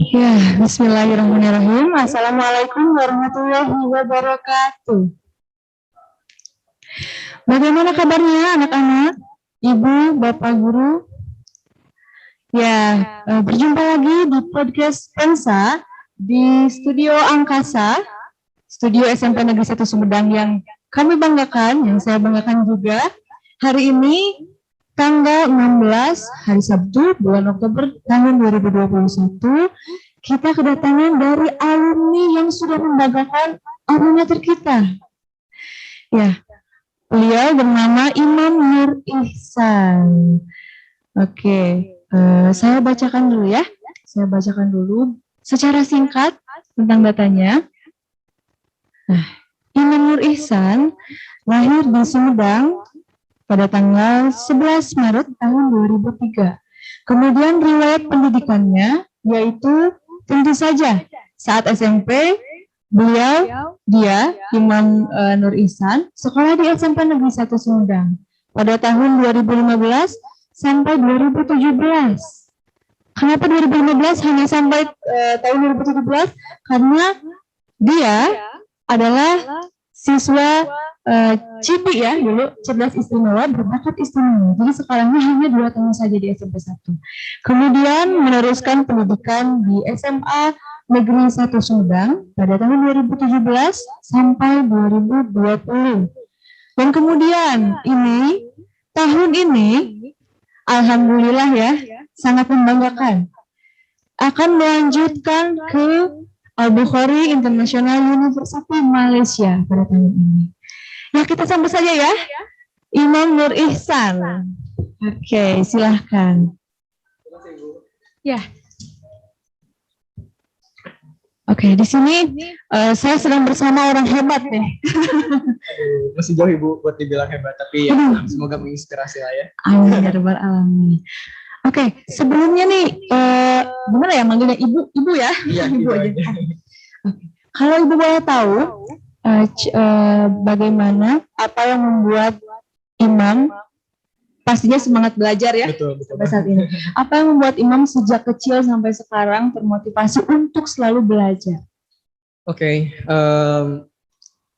Ya, bismillahirrahmanirrahim. Assalamualaikum warahmatullahi wabarakatuh. Bagaimana kabarnya anak-anak, ibu, bapak guru? Ya, berjumpa lagi di podcast Pensa di Studio Angkasa, Studio SMP Negeri 1 Sumedang yang kami banggakan, yang saya banggakan juga. Hari ini tanggal 16 hari Sabtu bulan Oktober tahun 2021, kita kedatangan dari alumni yang sudah membanggakan alumnatur kita. Ya, beliau bernama Imam Nur Ihsan. Oke, saya bacakan dulu ya. Saya bacakan dulu secara singkat tentang datanya. Nah, Imam Nur Ihsan lahir di Sumedang pada tanggal 11 Maret tahun 2003. Kemudian riwayat pendidikannya yaitu tentu saja saat SMP dia Imam Nur Ihsan sekolah di SMP Negeri 1 Sumedang pada tahun 2015 sampai 2017. Kenapa 2015 hanya sampai tahun 2017? Karena dia adalah siswa CIPI ya dulu, cerdas istimewa, berbakat istimewa. Jadi sekolahnya hanya 2 tahun saja di SMP 1. Kemudian meneruskan pendidikan di SMA Negeri 1 Sumedang pada tahun 2017 sampai 2020. Dan kemudian tahun ini alhamdulillah ya, sangat membanggakan. Akan melanjutkan ke Al-Bukhari International University Malaysia pada tahun ini. Ya, kita sambut saja ya, Imam Nur Ihsan. Oke, silahkan. Ya. Oke, di sini saya sedang bersama orang hebat nih. Masih jauh Ibu buat dibilang hebat, tapi ya semoga menginspirasi lah ya. Amin ya rabbal alamin. Oke, sebelumnya nih, gimana ya manggilnya ibu ya? Iya, ibu aja. Kalau ibu boleh tahu, bagaimana apa yang membuat Imam pastinya semangat belajar ya sampai saat ini. Apa yang membuat Imam sejak kecil sampai sekarang termotivasi untuk selalu belajar? Oke,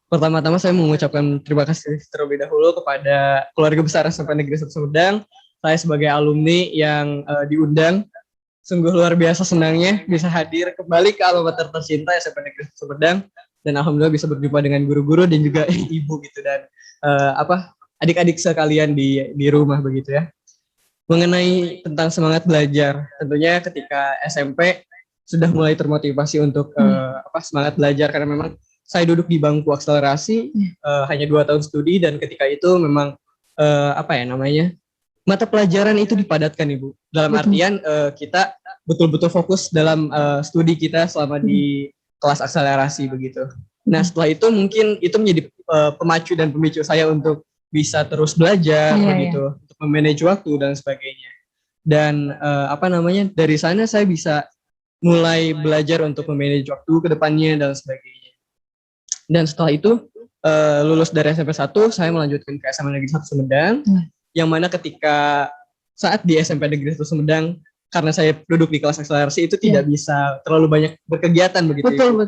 pertama-tama saya mengucapkan terima kasih terlebih dahulu kepada keluarga besar SMP Negeri 1 Sumedang. Saya sebagai alumni yang diundang, sungguh luar biasa senangnya bisa hadir kembali ke alma mater tercinta SMP Negeri 1 Sumedang. Dan alhamdulillah bisa berjumpa dengan guru-guru dan juga ibu gitu dan adik-adik sekalian di rumah begitu ya. Mengenai tentang semangat belajar, tentunya ketika SMP sudah mulai termotivasi untuk semangat belajar karena memang saya duduk di bangku akselerasi hanya 2 tahun studi dan ketika itu memang mata pelajaran itu dipadatkan Ibu. Dalam artian kita betul-betul fokus dalam studi kita selama di kelas akselerasi begitu. Nah setelah itu mungkin itu menjadi pemacu dan pemicu saya untuk bisa terus belajar begitu, untuk memanage waktu dan sebagainya. Dan dari sana saya bisa mulai belajar untuk memanage waktu ke depannya dan sebagainya. Dan setelah itu lulus dari SMP 1 saya melanjutkan ke SMA Negeri 1 Sumedang, yang mana ketika saat di SMP Negeri 1 Sumedang karena saya duduk di kelas akselerasi itu tidak bisa terlalu banyak berkegiatan begitu. Betul.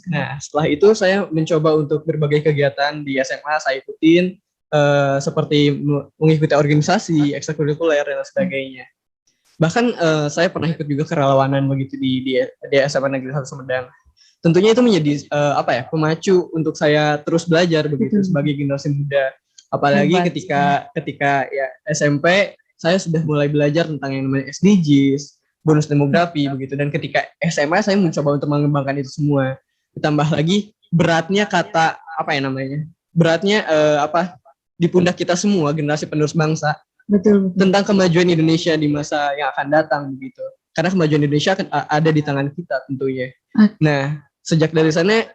Nah, setelah itu saya mencoba untuk berbagai kegiatan di SMA saya ikutin seperti mengikuti organisasi, ekstrakurikuler dan sebagainya. Bahkan saya pernah ikut juga kerelawanan begitu di SMA Negeri 1 Sumedang. Tentunya itu menjadi pemacu untuk saya terus belajar begitu sebagai generasi muda. Apalagi ketika ya SMP saya sudah mulai belajar tentang yang namanya SDGs, bonus demografi begitu. Dan ketika SMA saya mencoba untuk mengembangkan itu semua. Ditambah lagi beratnya di pundak kita semua generasi penerus bangsa. Betul. Tentang kemajuan Indonesia di masa yang akan datang begitu. Karena kemajuan Indonesia ada di tangan kita tentunya. Nah, sejak dari sana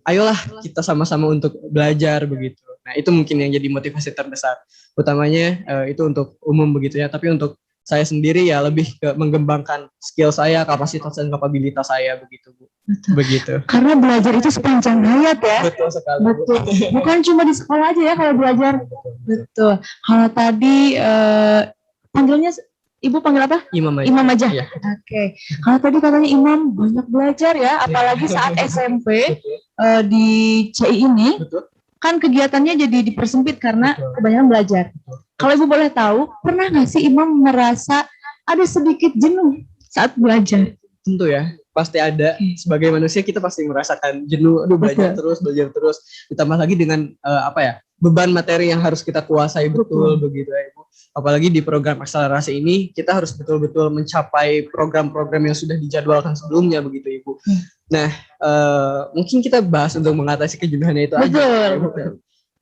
ayolah kita sama-sama untuk belajar begitu. Nah, itu mungkin yang jadi motivasi terbesar. Utamanya itu untuk umum begitu ya, tapi untuk saya sendiri ya lebih ke mengembangkan skill saya, kapasitas dan kapabilitas saya begitu, Bu. Betul. Begitu. Karena belajar itu sepanjang hayat ya. Betul sekali. Betul. Bukan cuma di sekolah aja ya kalau belajar. Betul. Kalau tadi panggilnya Ibu panggil apa? Imam aja. Imam aja. Iya. Oke. Kalau tadi katanya Imam banyak belajar ya, apalagi saat SMP di CI ini, Betul. kan kegiatannya jadi dipersempit karena Betul. kebanyakan belajar. Betul. Kalau Ibu boleh tahu, pernah nggak sih Imam merasa ada sedikit jenuh saat belajar? Tentu ya, pasti ada. Sebagai manusia kita pasti merasakan jenuh, aduh belajar terus, ditambah lagi dengan beban materi yang harus kita kuasai betul begitu ya Ibu. Apalagi di program akselerasi ini kita harus betul-betul mencapai program-program yang sudah dijadwalkan sebelumnya begitu Ibu. Nah, mungkin kita bahas untuk mengatasi kejenuhannya itu aja.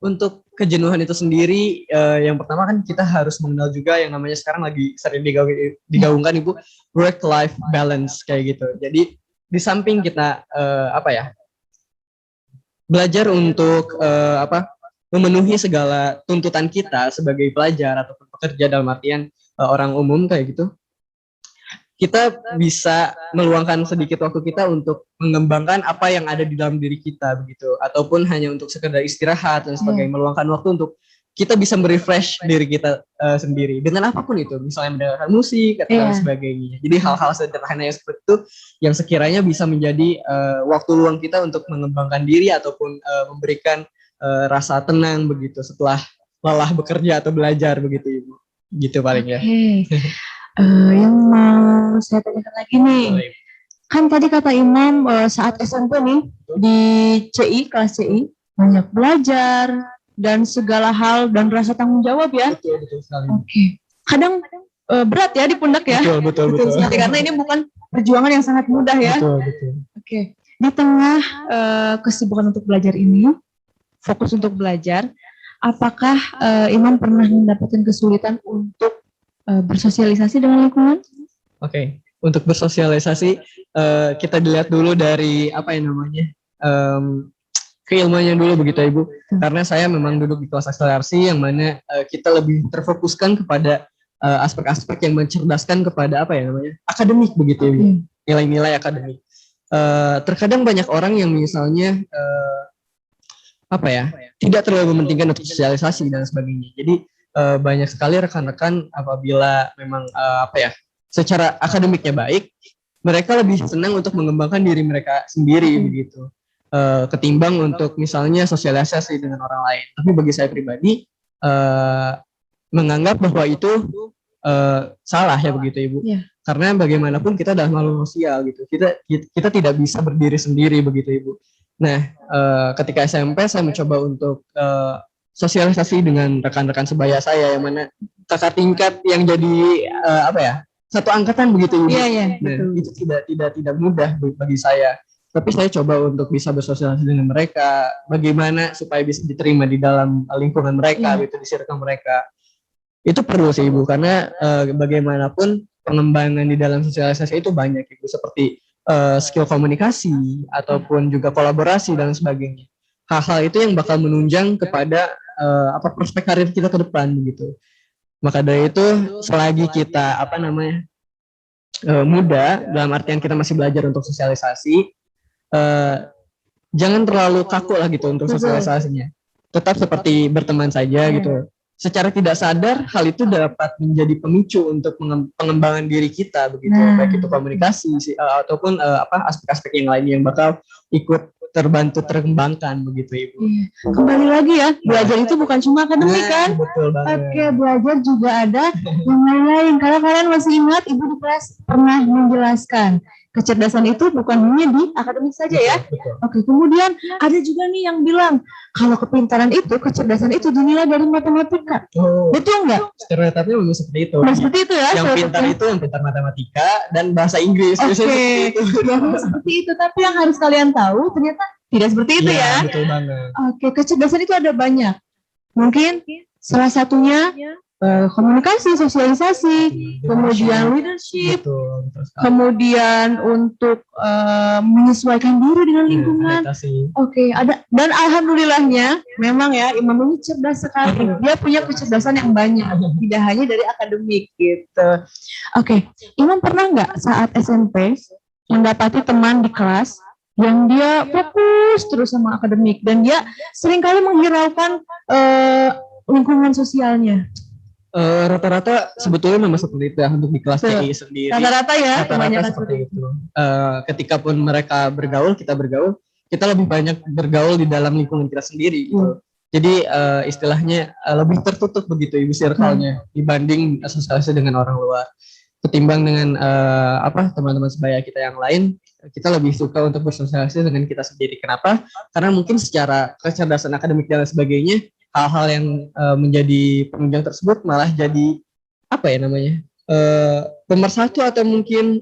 Untuk kejenuhan itu sendiri, yang pertama kan kita harus mengenal juga yang namanya sekarang lagi sering digaungkan Ibu, work-life balance kayak gitu. Jadi di samping kita belajar untuk memenuhi segala tuntutan kita sebagai pelajar ataupun pekerja dalam artian orang umum kayak gitu, kita bisa meluangkan sedikit waktu kita untuk mengembangkan apa yang ada di dalam diri kita begitu, ataupun hanya untuk sekedar istirahat dan sebagainya, meluangkan waktu untuk kita bisa merefresh diri kita sendiri dengan apapun itu, misalnya mendengarkan musik atau dan sebagainya. Jadi hal-hal sederhana yang seperti itu yang sekiranya bisa menjadi waktu luang kita untuk mengembangkan diri ataupun memberikan rasa tenang begitu setelah lelah bekerja atau belajar begitu Ibu. Gitu paling ya. Yang mau saya tanyakan lagi nih, kan tadi kata Imam saat SMP nih di CI, kelas CI banyak belajar dan segala hal dan rasa tanggung jawab ya. Betul sekali. Kadang berat ya di pundak ya. Betul sekali, karena ini bukan perjuangan yang sangat mudah ya. Betul. Di tengah kesibukan untuk belajar ini, fokus untuk belajar, apakah Imam pernah mendapatkan kesulitan untuk bersosialisasi dengan lingkungan? Untuk bersosialisasi kita dilihat dulu dari keilmuannya dulu begitu Ibu. Karena saya memang duduk di kelas akselerasi yang mana kita lebih terfokuskan kepada aspek-aspek yang mencerdaskan kepada akademik begitu Ibu. Nilai-nilai akademik. Terkadang banyak orang yang misalnya tidak terlalu mementingkan untuk sosialisasi dan sebagainya. Jadi banyak sekali rekan-rekan apabila memang secara akademiknya baik, mereka lebih senang untuk mengembangkan diri mereka sendiri begitu, ketimbang untuk misalnya sosialisasi dengan orang lain. Tapi bagi saya pribadi menganggap bahwa itu salah ya begitu Ibu. Karena bagaimanapun kita adalah makhluk sosial gitu. Kita tidak bisa berdiri sendiri begitu Ibu. Nah, ketika SMP saya mencoba untuk sosialisasi dengan rekan-rekan sebaya saya yang mana kakak tingkat yang jadi satu angkatan begitu. Iya. Nah, itu tidak mudah bagi saya. Tapi saya coba untuk bisa bersosialisasi dengan mereka, bagaimana supaya bisa diterima di dalam lingkungan mereka, gitu, di circle mereka. Itu perlu sih Ibu, karena bagaimanapun pengembangan di dalam sosialisasi itu banyak Ibu, seperti skill komunikasi ataupun juga kolaborasi dan sebagainya. Hal-hal itu yang bakal menunjang kepada prospek karir kita ke depan begitu. Maka dari itu selagi kita muda, dalam artian kita masih belajar untuk sosialisasi, jangan terlalu kaku lah gitu untuk sosialisasinya. Tetap seperti berteman saja gitu. Secara tidak sadar hal itu dapat menjadi pemicu untuk pengembangan diri kita begitu, baik itu komunikasi ataupun aspek-aspek yang lain yang bakal ikut terkembangkan begitu Ibu. Kembali lagi ya, belajar itu bukan cuma akademik kan? Betul banget. Belajar juga ada yang lain-lain. Kalau kalian masih ingat, Ibu di kelas pernah menjelaskan kecerdasan itu bukan hanya di akademik saja ya. Betul. Kemudian ada juga nih yang bilang kalau kepintaran itu, kecerdasan itu dinilai dari matematika. Betul nggak? Stereotipnya memang seperti itu. Seperti itu ya. Yang pintar itu yang pintar matematika dan bahasa Inggris. Seperti itu. Tapi yang harus kalian tahu ternyata tidak seperti itu ya. Betul banget. Kecerdasan itu ada banyak. Mungkin salah satunya komunikasi, sosialisasi, kemudian leadership, kemudian untuk menyesuaikan diri dengan lingkungan. Ada, dan alhamdulillahnya memang ya Imam ini cerdas sekali. Dia punya kecerdasan yang banyak, tidak hanya dari akademik gitu. Imam pernah nggak saat SMP mendapati teman di kelas yang dia fokus terus sama akademik dan dia seringkali menghiraukan lingkungan sosialnya? Rata-rata sebetulnya memang seperti itu ya untuk di kelas Betul. TI sendiri. Rata-rata ya, Rata-rata kebanyakan seperti itu. Ketika pun mereka bergaul, kita lebih banyak bergaul di dalam lingkungan kita sendiri gitu. Jadi istilahnya lebih tertutup begitu ibu circle-nya dibanding asosiasi dengan orang luar. Ketimbang dengan teman-teman sebaya kita yang lain, kita lebih suka untuk bersosialisasi dengan kita sendiri. Kenapa? Karena mungkin secara kecerdasan akademik dan sebagainya, hal-hal yang menjadi penunjang tersebut malah jadi apa ya namanya pemersatu atau mungkin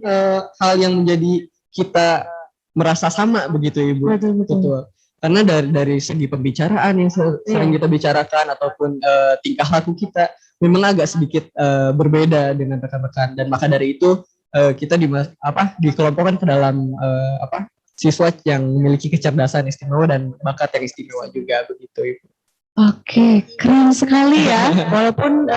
hal yang menjadi kita merasa sama begitu ibu. Betul. Karena dari segi pembicaraan yang sering kita bicarakan ataupun tingkah laku kita memang agak sedikit berbeda dengan rekan-rekan, dan maka dari itu kita dikelompokkan ke dalam siswa yang memiliki kecerdasan istimewa dan bakat yang istimewa juga begitu ibu. Oke, keren sekali ya. Walaupun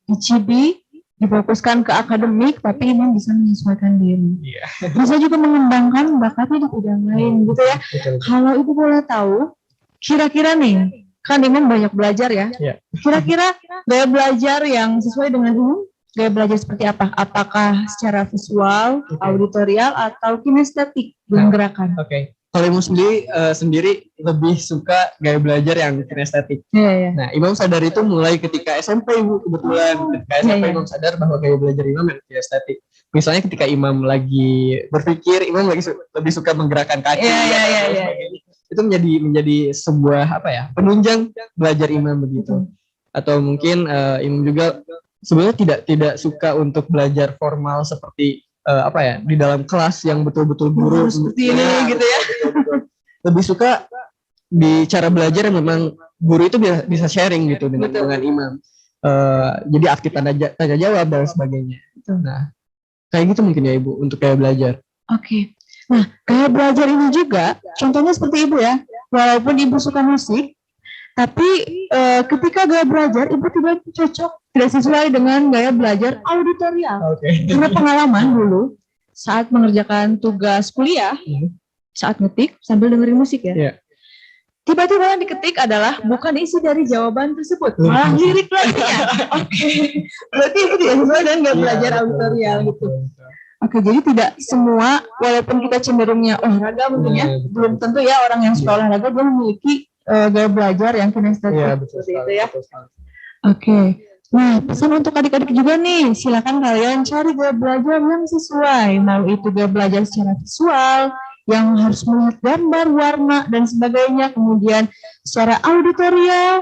di Cibi difokuskan ke akademik, tapi memang bisa menyesuaikan diri. Bisa juga mengembangkan bakatnya di bidang lain gitu ya. Kalau Ibu boleh tahu, kira-kira nih, kan Imam banyak belajar ya. Kira-kira gaya belajar yang sesuai dengan Imam, gaya belajar seperti apa? Apakah secara visual, auditorial, atau kinestetik dengan gerakan? Kalau Imam sendiri lebih suka gaya belajar yang kinestetik. Nah, Imam sadar itu mulai ketika SMP Ibu, kebetulan. Ketika SMP Imam sadar bahwa gaya belajar Imam yang kinestetik. Misalnya ketika Imam lagi berpikir, Imam lebih suka menggerakkan kaki. Itu menjadi sebuah penunjang belajar Imam begitu. Atau mungkin Imam juga sebenarnya tidak suka untuk belajar formal seperti di dalam kelas yang betul-betul guru seperti ini gitu ya. Betul. Lebih suka di cara belajar yang memang guru itu bisa sharing gitu dengan Imam. Jadi aktif tanya jawab dan sebagainya. Nah, kayak gitu mungkin ya Ibu untuk gaya belajar. Oke. Nah, gaya belajar ini juga contohnya seperti Ibu ya. Walaupun Ibu suka musik, tapi ketika gaya belajar Ibu tidak cocok, tidak sesuai dengan gaya belajar auditorial. Karena pengalaman dulu saat mengerjakan tugas kuliah, saat ngetik sambil dengerin musik ya. Tiba-tiba yang diketik adalah bukan isi dari jawaban tersebut, malah lirik lagunya. Berarti Ibu tidak sesuai dengan gaya belajar auditorial gitu. Jadi tidak semua, walaupun kita cenderungnya olahraga mungkin ya, belum tentu ya orang yang suka olahraga dia memiliki gaya belajar yang kinestetik seperti itu ya. Nah, pesan untuk adik-adik juga nih, silakan kalian cari gaya belajar yang sesuai, mau itu gaya belajar secara visual, yang harus melihat gambar, warna, dan sebagainya, kemudian secara auditorial,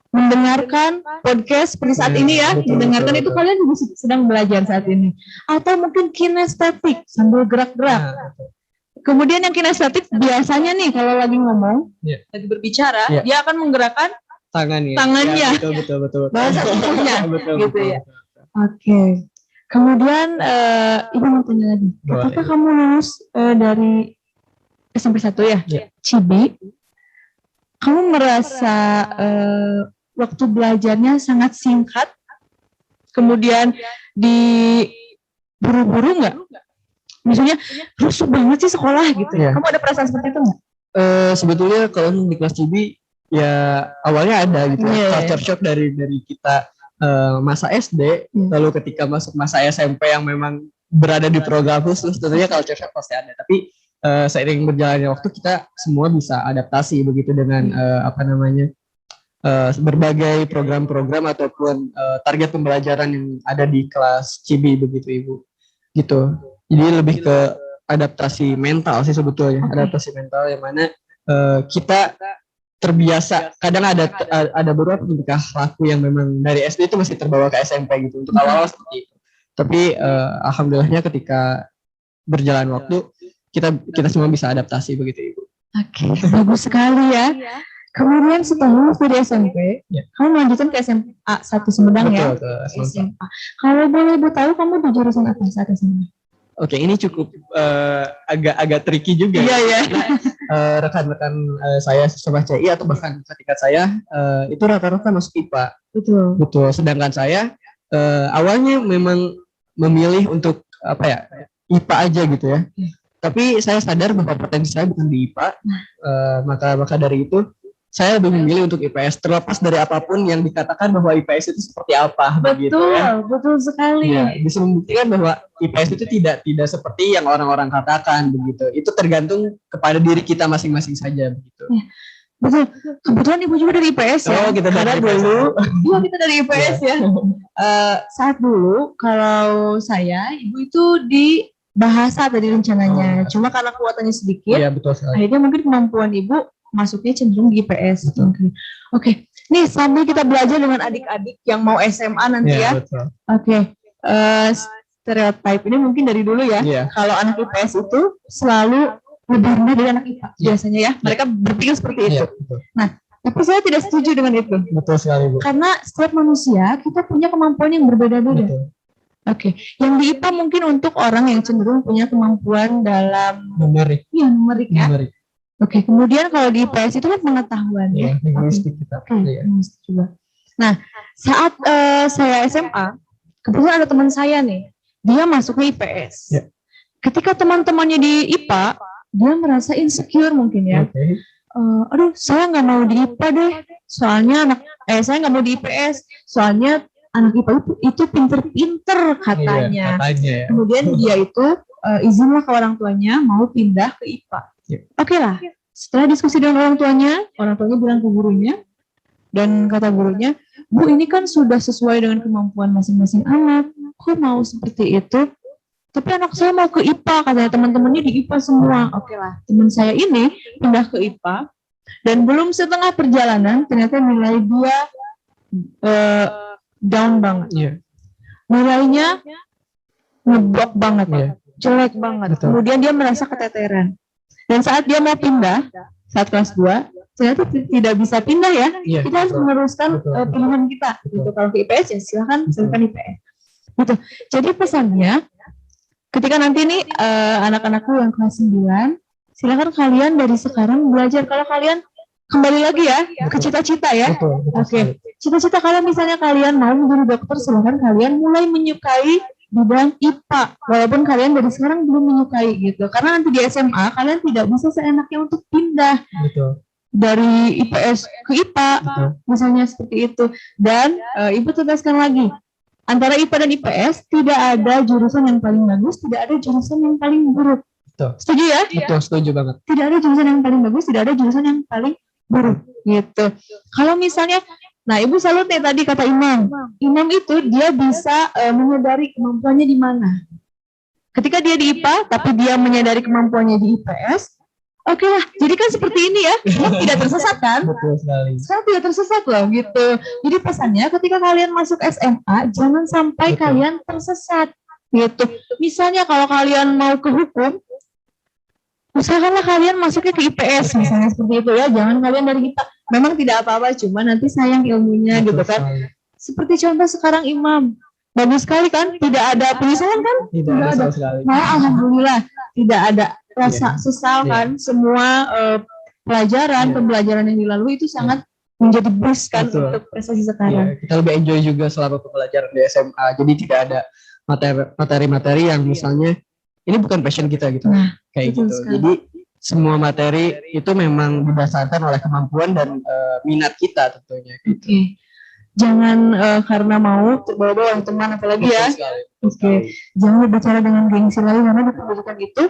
mendengarkan podcast seperti saat ini ya, mendengarkan itu kalian juga sedang belajar saat ini, atau mungkin kinestetik, sambil gerak-gerak. Kemudian yang kinestetik biasanya nih kalau lagi ngomong, lagi berbicara, dia akan menggerakkan tangannya. Betul. Bahasa tubuhnya gitu ya. Kemudian Ibu mau tanya lagi, apakah kamu lulus dari SMP 1 ya? Cibi, kamu merasa waktu belajarnya sangat singkat, kemudian buru-buru nggak? Misalnya rusuh banget sih sekolah gitu. Kamu ada perasaan seperti itu nggak? Sebetulnya kalau di kelas Cibi ya awalnya ada gitu culture shock dari kita masa SD, lalu ketika masuk masa SMP yang memang berada di program khusus, tentunya culture shock pasti ada. Tapi seiring berjalannya waktu kita semua bisa adaptasi begitu dengan berbagai program-program ataupun target pembelajaran yang ada di kelas Cibi begitu Ibu. Gitu. Jadi lebih ke adaptasi mental sih sebetulnya, adaptasi mental yang mana kita terbiasa. Kadang ada beberapa tingkah laku yang memang dari SD itu masih terbawa ke SMP gitu untuk awal-awal seperti itu. Tapi alhamdulillahnya ketika berjalan waktu kita semua bisa adaptasi begitu Ibu. Bagus sekali ya. Kemudian setelah lulus dari SMP, kamu melanjutkan ke SMA 1 Sumedang ya? SMA. Kalau boleh Ibu tahu kamu di jurusan apa saat SMA? Ini cukup agak tricky juga. Rekan-rekan saya siswa CI atau bahkan ketika saya itu rata-rata masuk IPA. Betul. Sedangkan saya awalnya memang memilih untuk IPA aja gitu ya. Tapi saya sadar bahwa potensi saya bukan di IPA. Maka dari itu saya lebih memilih untuk IPS terlepas dari apapun yang dikatakan bahwa IPS itu seperti apa begitu Betul, ya. betul sekali. Ya, bisa membuktikan bahwa IPS itu tidak seperti yang orang-orang katakan begitu. Itu tergantung kepada diri kita masing-masing saja begitu. Ya, betul. Kebetulan Ibu juga dari IPS ya. Oh, kita dari Karena IPS. dulu, iya kita dari IPS ya. Saat dulu kalau saya, Ibu itu di bahasa tadi rencananya. Cuma karena kuotanya sedikit, Iya, betul sekali. akhirnya mungkin kemampuan Ibu masuknya cenderung di IPS. Betul. Oke. Nih sambil kita belajar dengan adik-adik yang mau SMA nanti ya. Betul. Oke. Stereotype ini mungkin dari dulu ya. Iya. Kalau anak IPS itu selalu lebih rendah dari anak IPA biasanya ya. Mereka berpikir seperti itu. Iya, betul. Nah, tapi saya tidak setuju dengan itu. Betul sekali, Bu. Karena setiap manusia kita punya kemampuan yang berbeda-beda. Betul. Oke. Yang di IPA mungkin untuk orang yang cenderung punya kemampuan dalam Numerik. numerik ya. Numerik. Oke, kemudian kalau di IPS itu kan pengetahuan ya. Iya, linguistik kita. Oke, Iya. linguistik juga. Nah, saat saya SMA, kebetulan ada teman saya nih, dia masuknya IPS. Ya. Ketika teman-temannya di IPA, dia merasa insecure mungkin ya. Oke. Aduh, saya nggak mau di IPA deh, soalnya saya nggak mau di IPS, soalnya anak IPA itu pinter-pinter katanya. Iya, katanya ya. Kemudian dia itu izinlah ke orang tuanya mau pindah ke IPA. Ya. Oke lah. Setelah diskusi dengan orang tuanya bilang ke gurunya, dan kata gurunya, Bu ini kan sudah sesuai dengan kemampuan masing-masing anak, kok mau seperti itu? Tapi anak saya mau ke IPA, katanya teman-temannya di IPA semua. Oke lah, teman saya ini pindah ke IPA, dan belum setengah perjalanan, ternyata nilai dia down banget. Iya. Nilainya ngeblok banget, Iya. jelek banget. Betul. Kemudian dia merasa keteteran. Dan saat dia mau pindah, saat kelas 2, ternyata tidak bisa pindah ya. Iya, Kita harus betul. meneruskan Betul. pilihan kita. Betul. Gitu. Kalau ke IPS ya silakan IPS. Gitu. Jadi pesannya, ketika nanti nih anak-anakku yang kelas 9, silakan kalian dari sekarang belajar. Kalau kalian kembali lagi ya ke cita-cita ya. Betul. Oke. Cita-cita kalian misalnya kalian mau menjadi dokter, silakan kalian mulai menyukai bidang IPA, walaupun kalian dari sekarang belum menyukai gitu. Karena nanti di SMA kalian tidak bisa seenaknya untuk pindah Betul. dari IPS ke IPA, Betul. misalnya seperti itu. Dan Ibu tegaskan lagi, antara IPA dan IPS tidak ada jurusan yang paling bagus, tidak ada jurusan yang paling buruk. Betul. Setuju ya? Betul, setuju banget. Tidak ada jurusan yang paling bagus, tidak ada jurusan yang paling buruk gitu. Kalau misalnya, nah Ibu salut nih tadi kata Imam. Imam itu dia bisa menyadari kemampuannya di mana. Ketika dia di IPA, tapi dia menyadari kemampuannya di IPS, oke lah. Jadi kan seperti ini ya, tidak tersesat kan? Betul sekali. Sekarang tidak tersesat loh gitu. Jadi pesannya ketika kalian masuk SMA, jangan sampai Betul. kalian tersesat gitu. Misalnya kalau kalian mau ke hukum, usahakanlah kalian masuknya ke IPS misalnya seperti itu ya. Jangan kalian dari IPA. Memang tidak apa-apa, cuma nanti sayang ilmunya Betul gitu kan. sekali. Seperti contoh sekarang Imam, bagus sekali kan? Tidak ada penyesalan kan? Tidak ada sama sekali. Nah, alhamdulillah tidak ada rasa Iya. sesal Iya. kan. Semua pelajaran, Iya. pembelajaran yang dilalui itu sangat menjadi boost kan Betul. untuk prestasi sekarang. Iya, kita lebih enjoy juga selama pembelajaran di SMA. Jadi tidak ada materi-materi yang misalnya ini bukan passion kita gitu. Nah, Kayak betul gitu. sekali. Jadi semua materi itu memang didasarkan oleh kemampuan dan minat kita tentunya. Gitu. Oke. Jangan karena mau terbawa-bawa oleh teman apalagi ya. Betul sekali. Oke. Jangan berbicara dengan gengsi lagi karena di pendidikan itu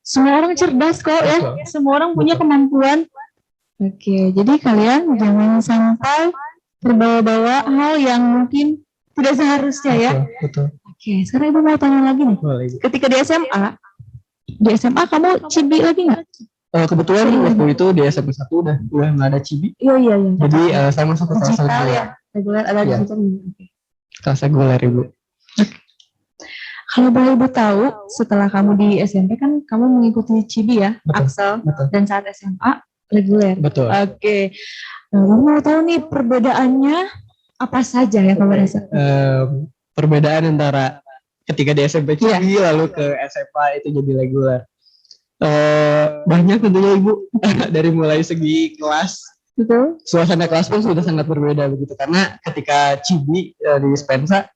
semua orang cerdas kok ya. Betul. Semua orang punya Betul. kemampuan. Oke, jadi kalian jangan sampai terbawa-bawa hal yang mungkin tidak seharusnya ya. Betul. Oke, sekarang Ibu mau tanya lagi nih. Boleh. Ketika di SMA kamu cibi lagi nggak? Kebetulan waktu itu di SMA 1 udah nggak ada cibi. Iya. Jadi saya masuk ke kelas digital reguler. ya. Reguler ada Iya. digital. Oke. Kelas reguler, Ibu. Kalau boleh Ibu tahu, setelah kamu di SMP kan kamu mengikuti cibi ya, Betul. Axel, Betul. dan saat SMA reguler. Betul. Oke. Kamu mau tahu nih perbedaannya apa saja yang kamu rasa? Perbedaan antara ketika di SMP Iya. cibi lalu ke SMA itu jadi reguler. Banyak tentunya Ibu. Dari mulai segi kelas, Betul? suasana kelas pun sudah sangat berbeda begitu. Karena ketika cibi di Spensa,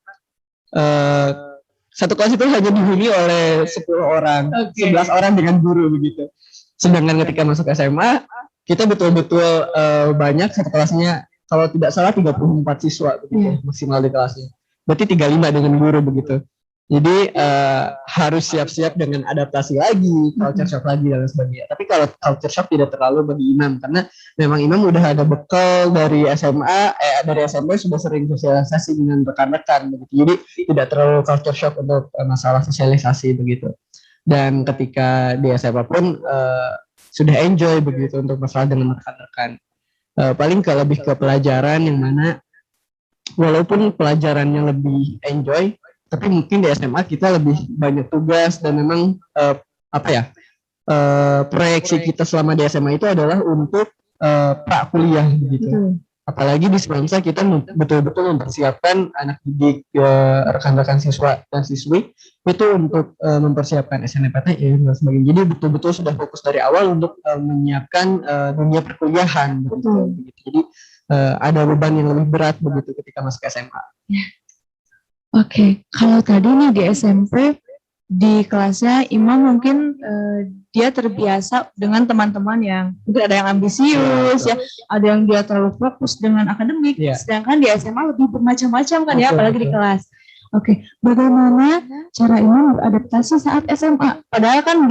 satu kelas itu hanya dihuni oleh 10 orang, Oke. 11 orang dengan guru begitu. Sedangkan ketika masuk SMA, kita betul-betul banyak satu kelasnya, kalau tidak salah 34 siswa begitu maksimal di kelasnya. Berarti 35 dengan guru begitu. Jadi harus siap-siap dengan adaptasi lagi, culture shock lagi dan sebagainya. Tapi kalau culture shock tidak terlalu bagi Imam, karena memang Imam udah ada bekal dari SMA, dari SMP sudah sering sosialisasi dengan rekan-rekan begitu. Jadi tidak terlalu culture shock untuk masalah sosialisasi begitu. Dan ketika di SMA pun sudah enjoy begitu untuk masalah dengan rekan-rekan. Paling lebih ke pelajaran yang mana walaupun pelajarannya lebih enjoy, tapi mungkin di SMA kita lebih banyak tugas dan memang proyeksi kita selama di SMA itu adalah untuk pra kuliah begitu. Apalagi di Semansa kita betul-betul mempersiapkan anak didik, rekan-rekan siswa dan siswi itu untuk mempersiapkan SNMPTN dan sebagainya. Jadi betul-betul sudah fokus dari awal untuk menyiapkan dunia perkuliahan begitu. Jadi ada beban yang lebih berat begitu ketika masuk SMA. Oke, kalau tadi nih di SMP di kelasnya Imam mungkin dia terbiasa dengan teman-teman yang mungkin ada yang ambisius ya, ada yang dia terlalu fokus dengan akademik, sedangkan di SMA lebih bermacam-macam kan ya, apalagi di kelas. Oke, bagaimana cara Imam beradaptasi saat SMA? Padahal kan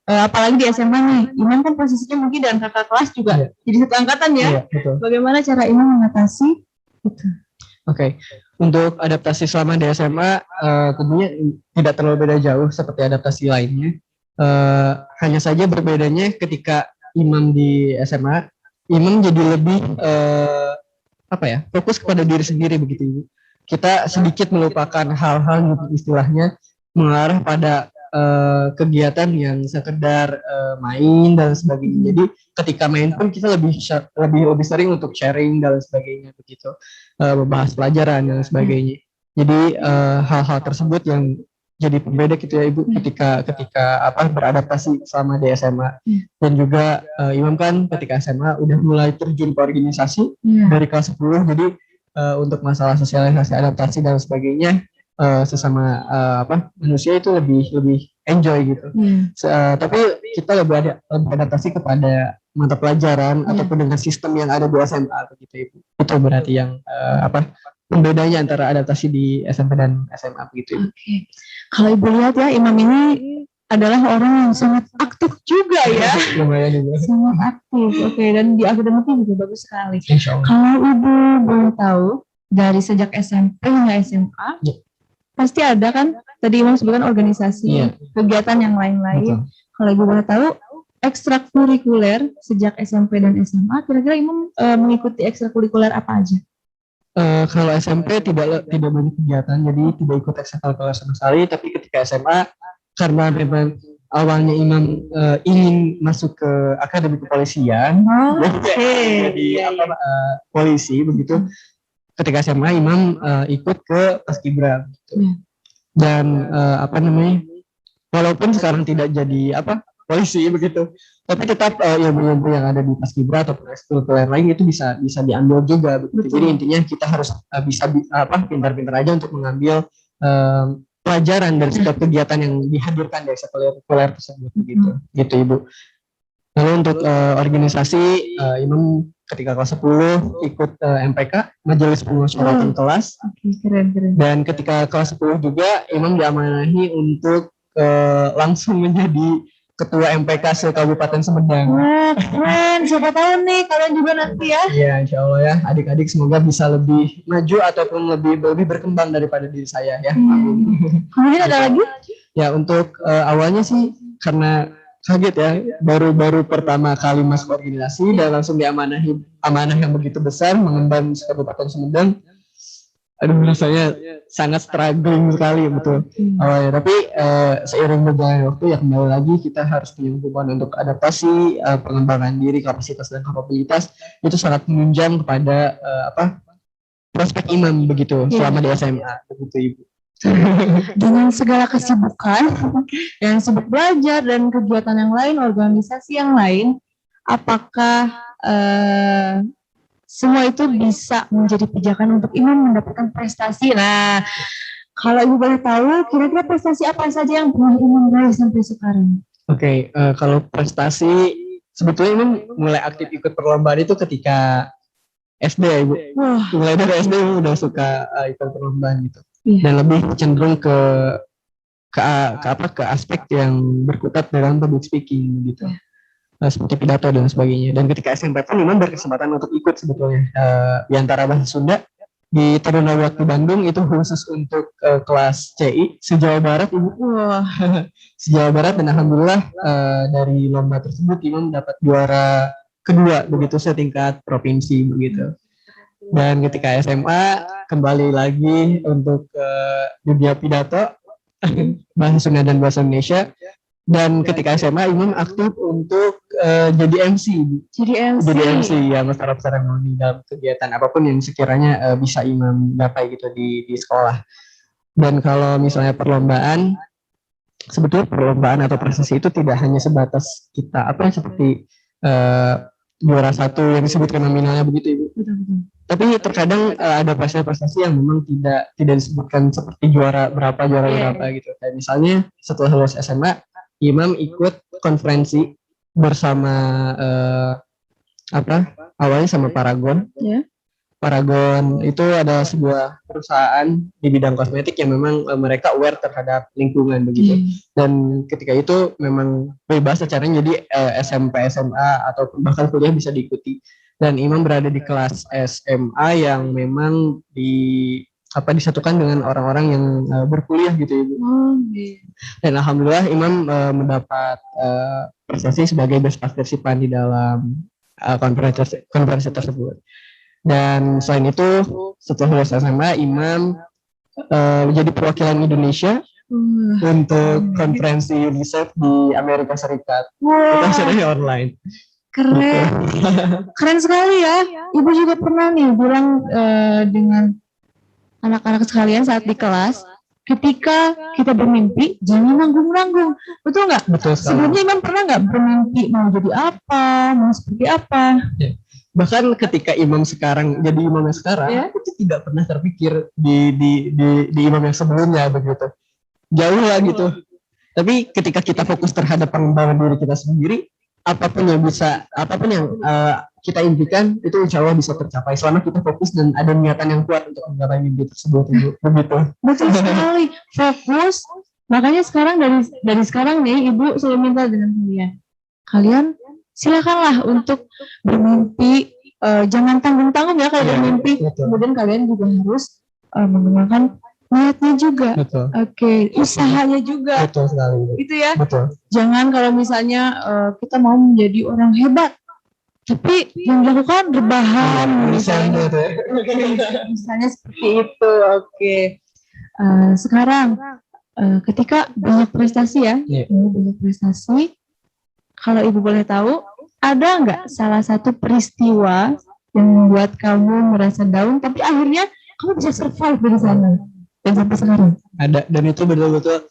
apalagi di SMA nih, Imam kan posisinya mungkin dan kakak kelas juga jadi satu angkatan ya. Bagaimana cara Imam mengatasi itu? Oke, untuk adaptasi selama di SMA tentunya tidak terlalu beda jauh seperti adaptasi lainnya. Hanya saja berbedanya ketika Imam di SMA, Imam jadi lebih fokus kepada diri sendiri begitu Ibu. Kita sedikit melupakan hal-hal yang istilahnya mengarah pada kegiatan yang sekedar main dan sebagainya. Jadi ketika main pun kita lebih sering untuk sharing dan sebagainya begitu, membahas pelajaran dan sebagainya. Jadi hal-hal tersebut yang jadi pembeda gitu ya Ibu ketika beradaptasi selama di SMA. Dan juga Imam kan ketika SMA udah mulai terjun ke organisasi dari kelas 10, jadi untuk masalah sosialisasi, adaptasi dan sebagainya sesama manusia itu lebih enjoy gitu. Tapi kita lebih adaptasi kepada mata pelajaran ataupun dengan sistem yang ada di SMA begitu Ibu. Itu berarti yang pembedanya antara adaptasi di SMP dan SMA begitu Ibu. Oke. Kalau Ibu lihat ya, Imam ini adalah orang yang sangat aktif juga ya. Lumayan juga. Sangat aktif. Oke, dan di akademiknya juga bagus sekali. Kalau Ibu boleh tahu dari sejak SMP hingga SMA, pasti ada kan tadi Imam sebutkan organisasi, kegiatan yang lain-lain. Kalau Ibu boleh tahu ekstrakurikuler sejak SMP dan SMA, kira-kira Imam mengikuti ekstrakurikuler apa aja? Kalau SMP tidak banyak kegiatan, jadi tidak ikut ekstrakurikuler sama sekali. Tapi ketika SMA, karena memang awalnya Imam ingin masuk ke akademi kepolisian, jadi polisi begitu. Ketika SMA Imam ikut ke Paskibra gitu. Dan walaupun sekarang tidak jadi polisi begitu, tapi tetap ilmu-ilmu yang ada di Paskibra atau ekstrakurikuler lain itu bisa diambil juga begitu. Jadi intinya kita harus bisa pintar-pintar aja untuk mengambil pelajaran dari setiap kegiatan yang dihadirkan di ekstrakurikuler tersebut begitu. Gitu Ibu. Lalu untuk organisasi Imam ketika kelas 10 ikut MPK, Majelis Pemusyawaratan Kelas. Keren. Dan ketika kelas 10 juga Imam diamanahi untuk langsung menjadi ketua MPK se-Kabupaten Sumedang. Wah, keren. Siapa tahu nih kalian juga nanti ya. Iya, insya Allah ya. Adik-adik semoga bisa lebih maju ataupun lebih berkembang daripada diri saya ya. Kemudian ada lagi? Ya, untuk awalnya sih karena kaget ya, baru pertama kali masuk organisasi dan langsung diamanahi amanah yang begitu besar mengemban Kabupaten Sumedang. Aduh, rasanya sangat struggling sekali betul awalnya. Tapi seiring berjalannya waktu ya kembali lagi kita harus punya hubungan untuk adaptasi, pengembangan diri, kapasitas dan kapabilitas itu sangat menunjang kepada prospek Imam begitu selama di SMA begitu Ibu. Dengan segala kesibukan yang sibuk belajar dan kegiatan yang lain, organisasi yang lain, apakah semua itu bisa menjadi pijakan untuk Imam mendapatkan prestasi? Nah, kalau Ibu boleh tahu, kira-kira prestasi apa saja yang pernah Imam raih sampai sekarang? Oke, kalau prestasi sebetulnya Imam mulai aktif ikut perlombaan itu ketika SD ya Ibu. Wah, Mulai dari SD Imam udah suka ikut perlombaan gitu. iya. Dan lebih cenderung ke aspek yang berkutat dengan public speaking gitu. Seperti pidato dan sebagainya. Dan ketika SMP pun Imam berkesempatan untuk ikut sebetulnya di antara bahasa Sunda di Taruna Waktu Bandung itu khusus untuk kelas CI se-Jawa Barat Ibu. Wah, Se-Jawa Barat dan alhamdulillah dari lomba tersebut Imam dapat juara kedua begitu setingkat provinsi begitu. Dan ketika SMA kembali lagi untuk dunia pidato bahasa Sunda dan bahasa Indonesia. Dan ketika SMA Imam aktif untuk jadi MC. Jadi MC ya besar-besaran dalam kegiatan apapun yang sekiranya bisa Imam gapai gitu di sekolah. Dan kalau misalnya perlombaan, sebetulnya perlombaan atau prestasi itu tidak hanya sebatas kita seperti juara satu yang disebutkan nominalnya begitu Ibu. betul. Tapi terkadang ada prestasi-prestasi yang memang tidak disebutkan seperti juara berapa gitu. Kayak misalnya setelah lulus SMA Imam ikut konferensi bersama awalnya sama Paragon. Ya. Paragon itu ada sebuah perusahaan di bidang kosmetik yang memang mereka aware terhadap lingkungan begitu. Dan ketika itu memang bebas caranya jadi SMP, SMA atau bahkan kuliah bisa diikuti. Dan Imam berada di kelas SMA yang memang disatukan dengan orang-orang yang berkuliah gitu Ibu. Dan alhamdulillah Imam mendapat prestasi sebagai best participant di dalam konferensi tersebut. Dan selain itu setelah lulus SMA Imam menjadi perwakilan Indonesia untuk konferensi UNICEF di Amerika Serikat. Kita acaranya online. Keren sekali ya. Ibu juga pernah nih bilang dengan anak-anak sekalian saat di kelas, ketika kita bermimpi jangan nanggung-nanggung, betul nggak? Betul sekali. Sebelumnya Imam pernah nggak bermimpi mau jadi apa, mau seperti apa? Bahkan ketika Imam sekarang jadi imam yang sekarang itu tidak pernah terpikir di imam yang sebelumnya begitu, jauh lah gitu. Tapi ketika kita fokus terhadap pengembangan diri kita sendiri, apapun yang kita impikan itu insya Allah bisa tercapai selama kita fokus dan ada niatan yang kuat untuk menggapai mimpi tersebut begitu. Betul sekali, fokus. Makanya sekarang dari sekarang nih Ibu saya minta dengan kalian silakanlah untuk bermimpi, jangan tanggung-tanggung ya kalau bermimpi. Betul. Kemudian kalian juga harus mengembangkan niatnya juga. Oke, usahanya juga. Betul sekali. Itu ya. Betul. Jangan kalau misalnya kita mau menjadi orang hebat, tapi yang dilakukan rebahan misalnya. Misalnya seperti itu. Oke. Sekarang ketika banyak prestasi banyak prestasi. Kalau Ibu boleh tahu, ada nggak salah satu peristiwa yang membuat kamu merasa down, tapi akhirnya kamu bisa survive dari sana dan sampai sekarang? Ada, dan itu betul-betul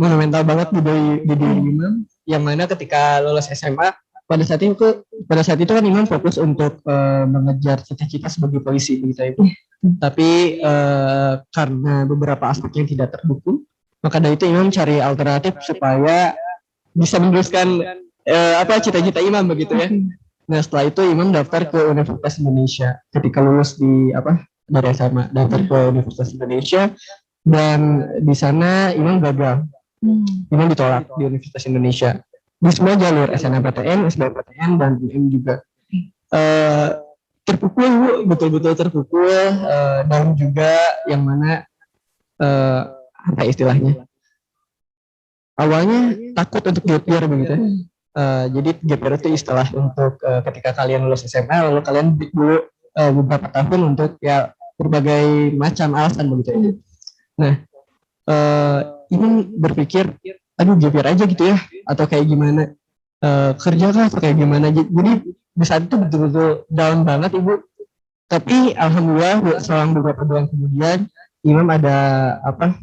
monumental banget di diri Imam, yang mana ketika lulus SMA, pada saat itu kan Imam fokus untuk mengejar cita-cita sebagai polisi begitu Ibu. Tapi karena beberapa aspek yang tidak terdukung, maka dari itu Imam cari alternatif supaya bisa meneruskan cita-cita Imam begitu ya. Nah setelah itu Imam daftar ke Universitas Indonesia. Ketika lulus dari SMA, daftar ke Universitas Indonesia dan di sana Imam gagal. Imam ditolak di Universitas Indonesia di semua jalur, SNMPTN, SBMPTN dan UM juga. Terpukul, betul-betul terpukul, dan juga yang mana istilahnya? Awalnya takut untuk gap year begitu. Jadi gap year itu istilah untuk ketika kalian lulus SMA lalu kalian dulu beberapa tahun untuk berbagai macam alasan begitu. Nah, ini berpikir, aduh gap year aja gitu ya, atau kayak gimana, kerja kah atau kayak gimana. Jadi di saat itu betul-betul down banget Ibu. Tapi alhamdulillah selang beberapa bulan kemudian Imam ada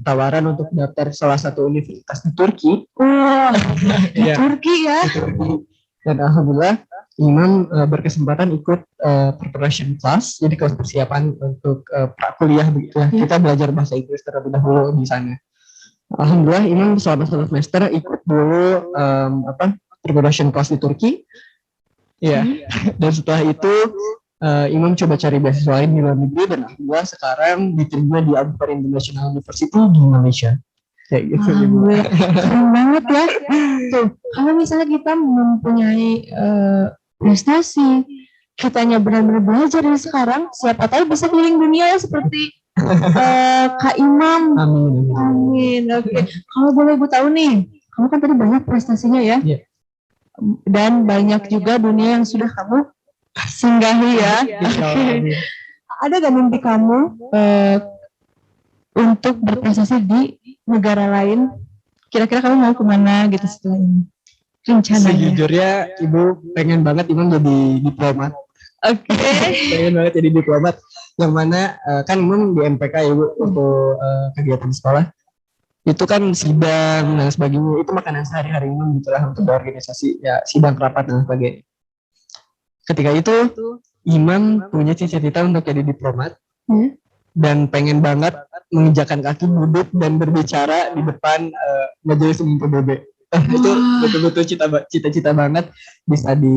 tawaran untuk daftar salah satu universitas di Turki. Di Turki ya. Dan alhamdulillah Imam berkesempatan ikut preparation class, jadi kelas persiapan untuk prakuliah begitu ya. Kita belajar bahasa Inggris terlebih dahulu di sana. Alhamdulillah Imam selama 1 semester ikut dulu preparation class di Turki. Ya, dan setelah itu Imam coba cari beasiswa lain di luar negeri dan alhamdulillah sekarang diterima di Al-Azhar International University di Malaysia. Kayak gitu. Alhamdulillah, keren banget ya. Tuh, kalau misalnya kita mempunyai prestasi, kitanya benar-benar belajar dari sekarang, siapa tahu bisa keliling dunia ya seperti Kak Imam. Amin. Amin. Oke. Kalau boleh Ibu tahu nih, kamu kan tadi banyak prestasinya ya. Iya. Dan banyak juga dunia yang sudah kamu singgahi ya. Amin. Ada gak mimpi kamu untuk berprestasi di negara lain? Kira-kira kamu mau kemana gitu setelah ini? Rencananya. Sejujurnya Ibu pengen banget Imam jadi diplomat. Oke. Pengen banget jadi diplomat. Yang mana kan Imam di MPK ya Ibu waktu kegiatan sekolah. Itu kan sidang dan sebagainya. Itu makanan sehari-hari Imam gitu lah untuk organisasi ya sidang rapat dan sebagainya. Ketika itu Imam punya cita-cita untuk jadi diplomat dan pengen banget menginjakan kaki duduk dan berbicara di depan majelis umum PBB. Itu betul-betul cita-cita banget bisa di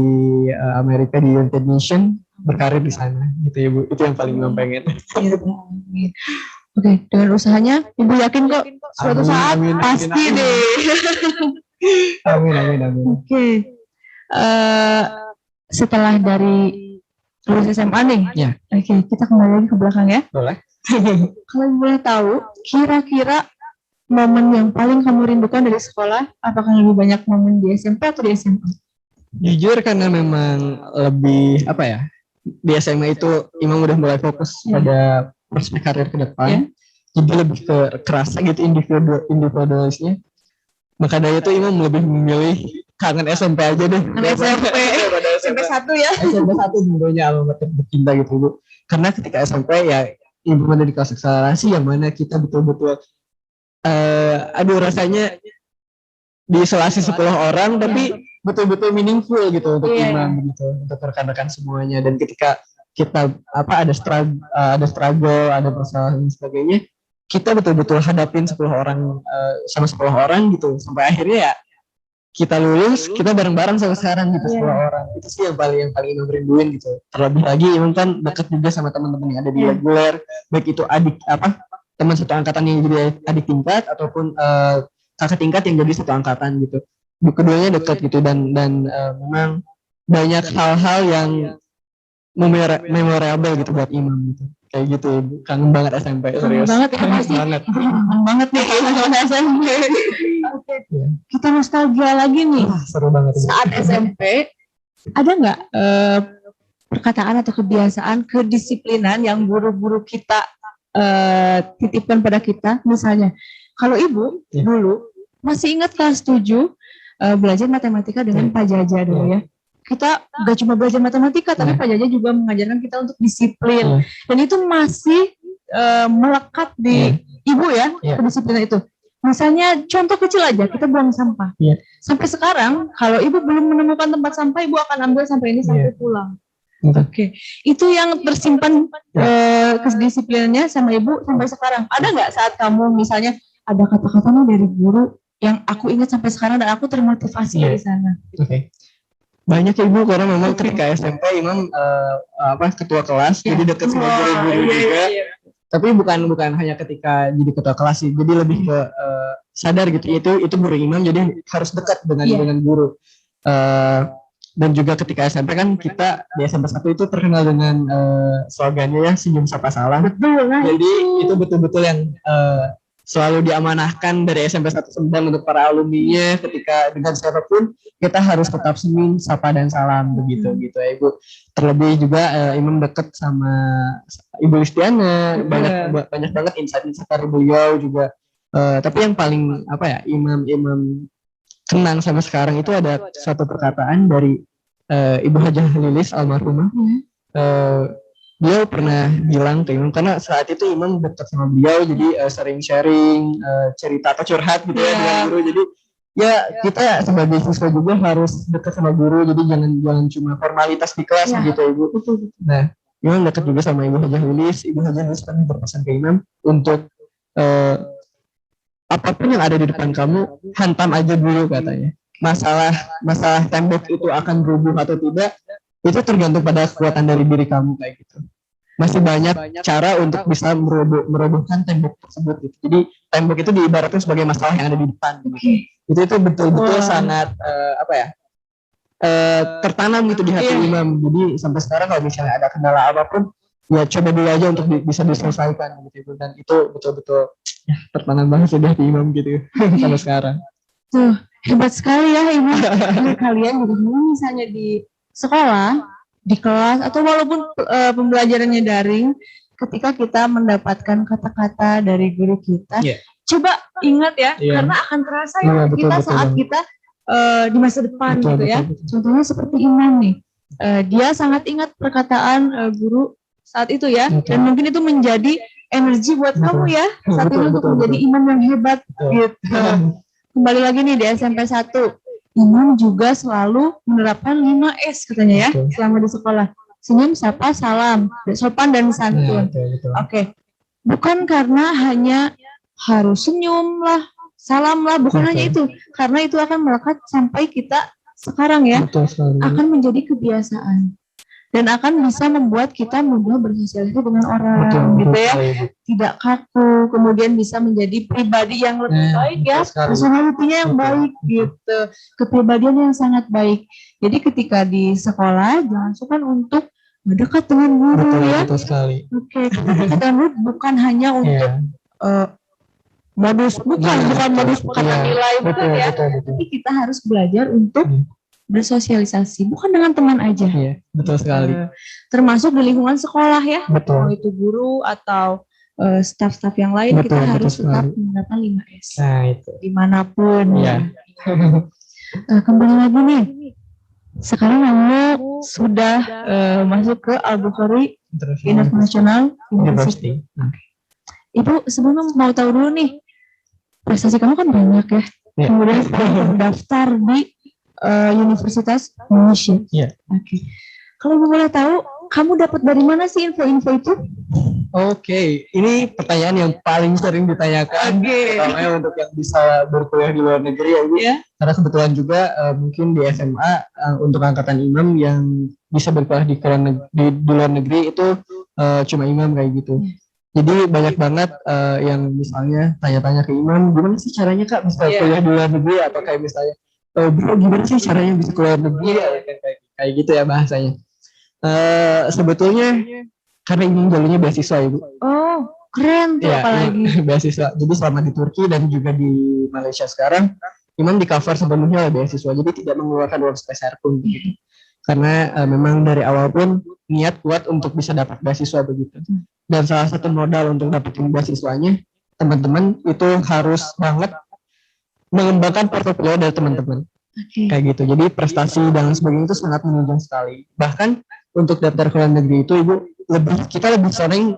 Amerika di United Nation berkarir di sana gitu ya Bu. Itu yang paling Imam pengen. Oke, dengan usahanya Ibu yakin kok suatu saat pasti deh. Amin. Oke. Setelah dari lulus SMA nih. Ya. Oke, kita kembali lagi ke belakang ya. Boleh. Kalau boleh tahu, kira-kira momen yang paling kamu rindukan dari sekolah, apakah lebih banyak momen di SMP atau di SMA? Jujur karena memang lebih apa ya, di SMA itu Imam udah mulai fokus pada prospek karir ke depan, jadi lebih ke kerasa gitu individualisnya. Maka dari itu Imam lebih memilih kangen SMP aja deh. SMP 1 ya. SMP 1 sebenarnya alamat tercinta gitu Bu. Karena ketika SMP ya Imam ada di kelas akselerasi yang mana kita betul-betul rasanya diisolasi 10 orang tapi betul-betul meaningful gitu untuk Imam gitu, untuk rekan-rekan semuanya. Dan ketika kita ada struggle, ada masalah dan sebagainya, kita betul-betul hadapin 10 orang sama 10 orang gitu sampai akhirnya ya kita lulus, kita bareng-bareng sampai sekarang gitu 10 orang. Itu sih yang paling Imam rinduin gitu. Terlebih lagi Imam kan dekat juga sama teman-teman yang ada di reguler, baik itu teman satu angkatan yang jadi adik tingkat ataupun kakak tingkat yang jadi satu angkatan gitu. Keduanya dekat gitu dan memang banyak hal-hal yang memorable gitu buat Imam gitu. Kayak gitu, kangen banget SMP, serius. Kangen banget ya pasti. Kangen banget nih sama SMP. Oke. Kita nostalgia lagi nih. Seru banget. Saat SMP, ada nggak perkataan atau kebiasaan, kedisiplinan yang guru-guru kita titipkan pada kita? Misalnya, kalau Ibu dulu masih ingat kelas 7 belajar matematika dengan Pak Jaja dulu ya. Kita gak cuma belajar matematika, tapi Pak Jaja juga mengajarkan kita untuk disiplin. Dan itu masih melekat di Ibu ya, kedisiplinan itu. Misalnya contoh kecil aja, kita buang sampah. Sampai sekarang, kalau Ibu belum menemukan tempat sampah, Ibu akan ambil sampai ini sampai pulang. Oke. Itu yang tersimpan kedisiplinannya sama Ibu sampai sekarang. Ada nggak saat kamu misalnya ada kata-kata dari guru yang aku ingat sampai sekarang dan aku termotivasi dari sana? Oke. Banyak ya Ibu, karena memang ketika SMP Imam ketua kelas, jadi dekat sama guru-guru juga. Tapi bukan hanya ketika jadi ketua kelas sih, jadi lebih ke sadar gitu, itu guru Imam, jadi harus dekat dengan guru. Dan juga ketika SMP kan kita di SMP 1 itu terkenal dengan slogannya ya senyum sapa salam. Betul lah. Jadi itu betul-betul yang selalu diamanahkan dari SMP 1 Sumedang untuk para alumninya, ketika dengan siapapun kita harus tetap senyum, sapa dan salam begitu gitu ya Ibu. Terlebih juga Imam dekat sama Ibu Listiana, banyak banget insight-insight dari beliau juga. Tapi yang paling Imam kenang sama sekarang itu ada suatu perkataan dari Ibu Hajah Lilis almarhumah. Beliau pernah bilang ke Imam, karena saat itu Imam dekat sama beliau, jadi sering sharing cerita atau curhat gitu ya dengan guru. Jadi ya kita sebagai siswa juga harus dekat sama guru, jadi jangan cuma formalitas di kelas gitu Ibu. Nah, Imam dekat juga sama Ibu Hajah Lilis. Ibu Hajah Lilis pernah berpesan ke Imam untuk apapun yang ada di depan kamu, hantam aja dulu katanya. masalah tembok itu akan rubuh atau tidak, itu tergantung pada kekuatan dari diri kamu kayak gitu. Masih banyak cara untuk bisa merobohkan tembok tersebut gitu. Jadi tembok itu diibaratkan sebagai masalah yang ada di depan gitu. Itu betul-betul sangat tertanam gitu di hati imam. Jadi sampai sekarang kalau misalnya ada kendala apapun, ya coba dulu aja untuk bisa diselesaikan gitu. Dan itu betul-betul tertanam banget sih di hati imam gitu sampai sekarang. Tuh, hebat sekali ya imam. Kalian juga misalnya di sekolah, di kelas, atau walaupun pembelajarannya daring, ketika kita mendapatkan kata-kata dari guru kita, coba ingat ya, karena akan terasa ya kita saat kita di masa depan gitu ya. Contohnya seperti imam nih, dia sangat ingat perkataan guru saat itu ya, dan mungkin itu menjadi energi buat kamu ya saat ini untuk menjadi imam yang hebat gitu. Kembali lagi nih di SMP 1, imam juga selalu menerapkan 5S katanya ya selama di sekolah. Senyum, sapa, salam, sopan dan santun. Oke. Bukan karena hanya harus senyum lah, salam lah, bukan hanya itu. Karena itu akan melekat sampai kita sekarang ya, akan menjadi kebiasaan. Dan akan bisa membuat kita mudah bersosialisasi dengan orang gitu ya, tidak kaku, kemudian bisa menjadi pribadi yang lebih baik ya, personalitinya yang baik gitu, kepribadian yang sangat baik. Jadi ketika di sekolah jangan sukar untuk mendekat dengan guru ya. Oke, kita bukan hanya untuk modus kata nilai bukan ya, tapi kita harus belajar untuk bersosialisasi, bukan dengan teman aja. Iya, betul sekali. Termasuk di lingkungan sekolah ya. Betul. Mau itu guru atau staf-staf yang lain, kita harus tetap menggunakan 5S. Nah, itu. Dimanapun. Iya. Kembali lagi nih. Sekarang kamu sudah masuk ke Al-Bukhari International University. Ibu, sebelum mau tahu dulu nih, prestasi kamu kan banyak ya. Kemudian terdaftar di Universitas Indonesia. Oke. Kalau boleh tahu, kamu dapat dari mana sih info-info itu? Oke, ini pertanyaan yang paling sering ditanyakan, terutama untuk yang bisa berkuliah di luar negeri ya, Ibu. Karena kebetulan juga mungkin di SMA untuk angkatan imam yang bisa berkuliah di luar negeri itu cuma imam kayak gitu. Jadi banyak banget yang misalnya tanya-tanya ke imam, gimana sih caranya Kak bisa kuliah di luar negeri, atau kayak misalnya bro, gimana sih caranya bisa keluar negeri kayak gitu ya bahasanya. Sebetulnya karena ini jalurnya beasiswa Ibu. Oh, keren tuh apalagi. Beasiswa. Jadi selama di Turki dan juga di Malaysia sekarang, imam di cover sepenuhnya oleh beasiswa. Jadi tidak mengeluarkan uang sepeser pun begitu. Karena memang dari awal pun niat kuat untuk bisa dapat beasiswa begitu. Dan salah satu modal untuk dapetin beasiswanya, teman-teman itu harus banget mengembangkan portofolio dari teman-teman. Kayak gitu. Jadi prestasi dan sebagainya itu sangat menunjang sekali. Bahkan untuk daftar ke luar negeri itu Ibu, kita lebih sering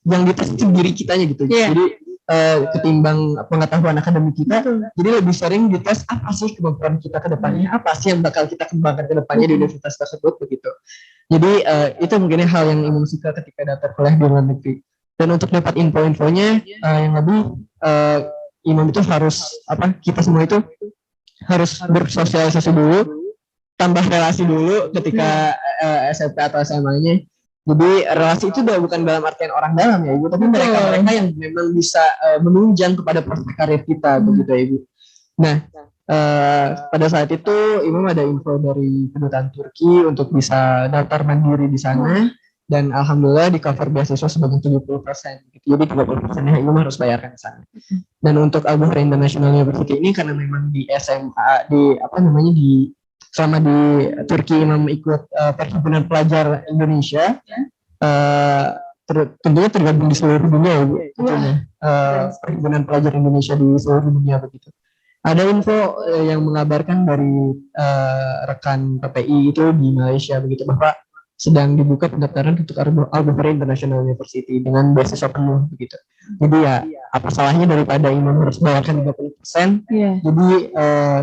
yang dites itu diri kitanya gitu. Jadi ketimbang pengetahuan akademik kita, jadi lebih sering dites apa sih kemampuan kita ke depannya, apa sih yang bakal kita kembangkan ke depannya di universitas tersebut begitu. Jadi itu mungkin hal yang Imam suka ketika daftar kuliah di luar negeri. Dan untuk dapat info-infonya yang lebih imam itu harus kita semua itu harus bersosialisasi dulu, tambah relasi dulu ketika SMP atau SMA-nya. Jadi relasi itu bukan dalam artian orang dalam ya Ibu, tapi mereka yang memang bisa menunjang kepada prospek karir kita begitu ya Ibu. Nah, pada saat itu imam ada info dari kedutaan Turki untuk bisa daftar mandiri di sana. Dan alhamdulillah di cover beasiswa sebagai 70%. Gitu. Jadi 30%-nya imam harus bayarkan ke sana. Dan untuk Al-Bukhari International University ini karena memang di SMA selama di Turki imam ikut perhimpunan pelajar Indonesia, tentunya tergabung di seluruh dunia ya Bu. Perhimpunan pelajar Indonesia di seluruh dunia begitu. Ada info yang mengabarkan dari rekan PPI itu di Malaysia begitu, bahwa sedang dibuka pendaftaran untuk Al-Bukhari International University dengan beasiswa penuh begitu. Jadi ya apa salahnya daripada imam harus bayarkan 30%. Jadi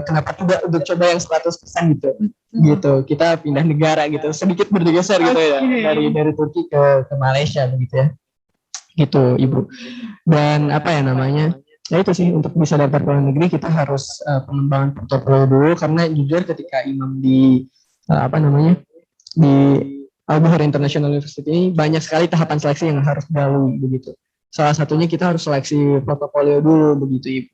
kenapa tidak untuk coba yang 100% gitu. Gitu. Kita pindah negara gitu, sedikit bergeser gitu ya dari Turki ke Malaysia begitu ya. Gitu Ibu. Dan Ya itu sih, untuk bisa daftar ke luar negeri kita harus pengembangan portofolio dulu, karena jujur ketika Imam di apa namanya di Al-Bahar International University ini banyak sekali tahapan seleksi yang harus dilalui begitu. Salah satunya kita harus seleksi portofolio dulu begitu Ibu.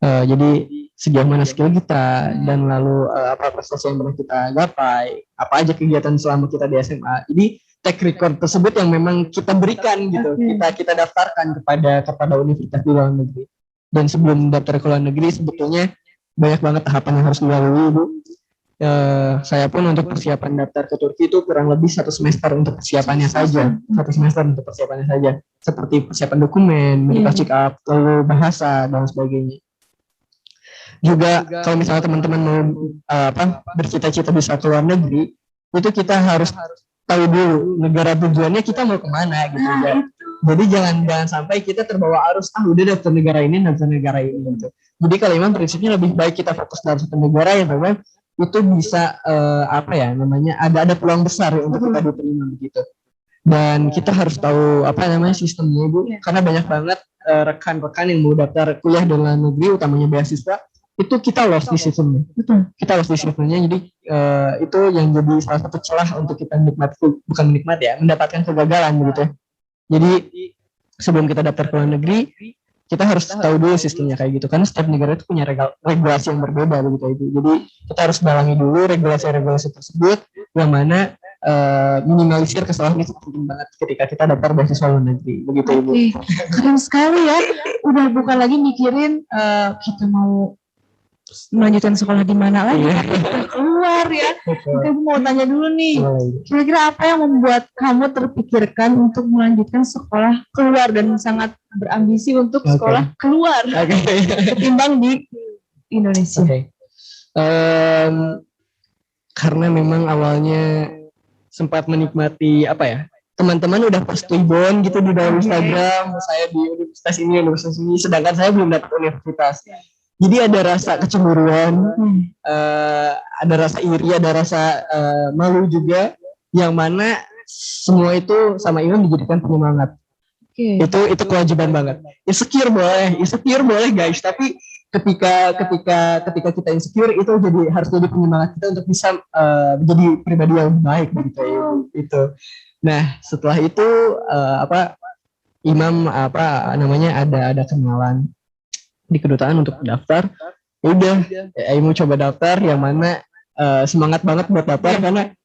Jadi sejauh mana skill kita, dan lalu apa prestasi yang pernah kita gapai, apa aja kegiatan selama kita di SMA. Jadi track record tersebut yang memang kita berikan gitu, kita daftarkan kepada universitas di luar negeri. Dan sebelum daftar ke luar negeri sebetulnya banyak banget tahapan yang harus dilalui Bu. Saya pun untuk persiapan daftar ke Turki itu kurang lebih 1 semester untuk persiapannya saja, 1 semester untuk persiapannya saja, seperti persiapan dokumen, medical check up, lalu bahasa dan sebagainya. Juga kalau misalnya teman-teman mau bercita-cita bisa ke luar negeri, itu kita harus tahu dulu negara tujuannya kita mau kemana gitu ya. Jadi jangan sampai kita terbawa arus, udah daftar negara ini gitu. Jadi kalau Imam prinsipnya lebih baik kita fokus dalam satu negara yang memang itu bisa ada peluang besar untuk kita diterima begitu. Dan kita harus tahu sistemnya Bu, karena banyak banget rekan-rekan yang mau daftar kuliah di luar negeri, utamanya beasiswa, itu kita lost di sistemnya. Kita lost di sistemnya, jadi itu yang jadi salah satu celah untuk kita mendapatkan kegagalan begitu. Jadi sebelum kita daftar ke luar negeri, kita harus tahu dulu sistemnya kayak gitu, karena setiap negara itu punya regulasi yang berbeda begitu Ibu. Jadi kita harus dalangi dulu regulasi tersebut, yang mana minimalisir kesalahan itu penting banget ketika kita daftar beasiswa luar negeri begitu Ibu. Keren sekali ya, udah bukan lagi mikirin kita mau melanjutkan sekolah di mana lagi, keluar ya. Oke, Ibu mau tanya dulu nih, kira-kira apa yang membuat kamu terpikirkan untuk melanjutkan sekolah keluar dan sangat berambisi untuk sekolah keluar ketimbang di Indonesia? Karena memang awalnya sempat menikmati teman-teman udah post Twibbon gitu di dalam Instagram, saya di universitas ini, sedangkan saya belum dapat universitas. Jadi ada rasa kecemburuan, ada rasa iri, ada rasa malu juga, yang mana semua itu sama Imam dijadikan penyemangat. Itu kewajiban banget. Insecure boleh guys, tapi ketika kita insecure itu harus jadi penyemangat kita untuk bisa menjadi pribadi yang baik gitu ya. Itu. Nah setelah itu Imam ada kenalan di kedutaan untuk daftar. Udah, Imam coba daftar, yang mana semangat banget buat daftar karena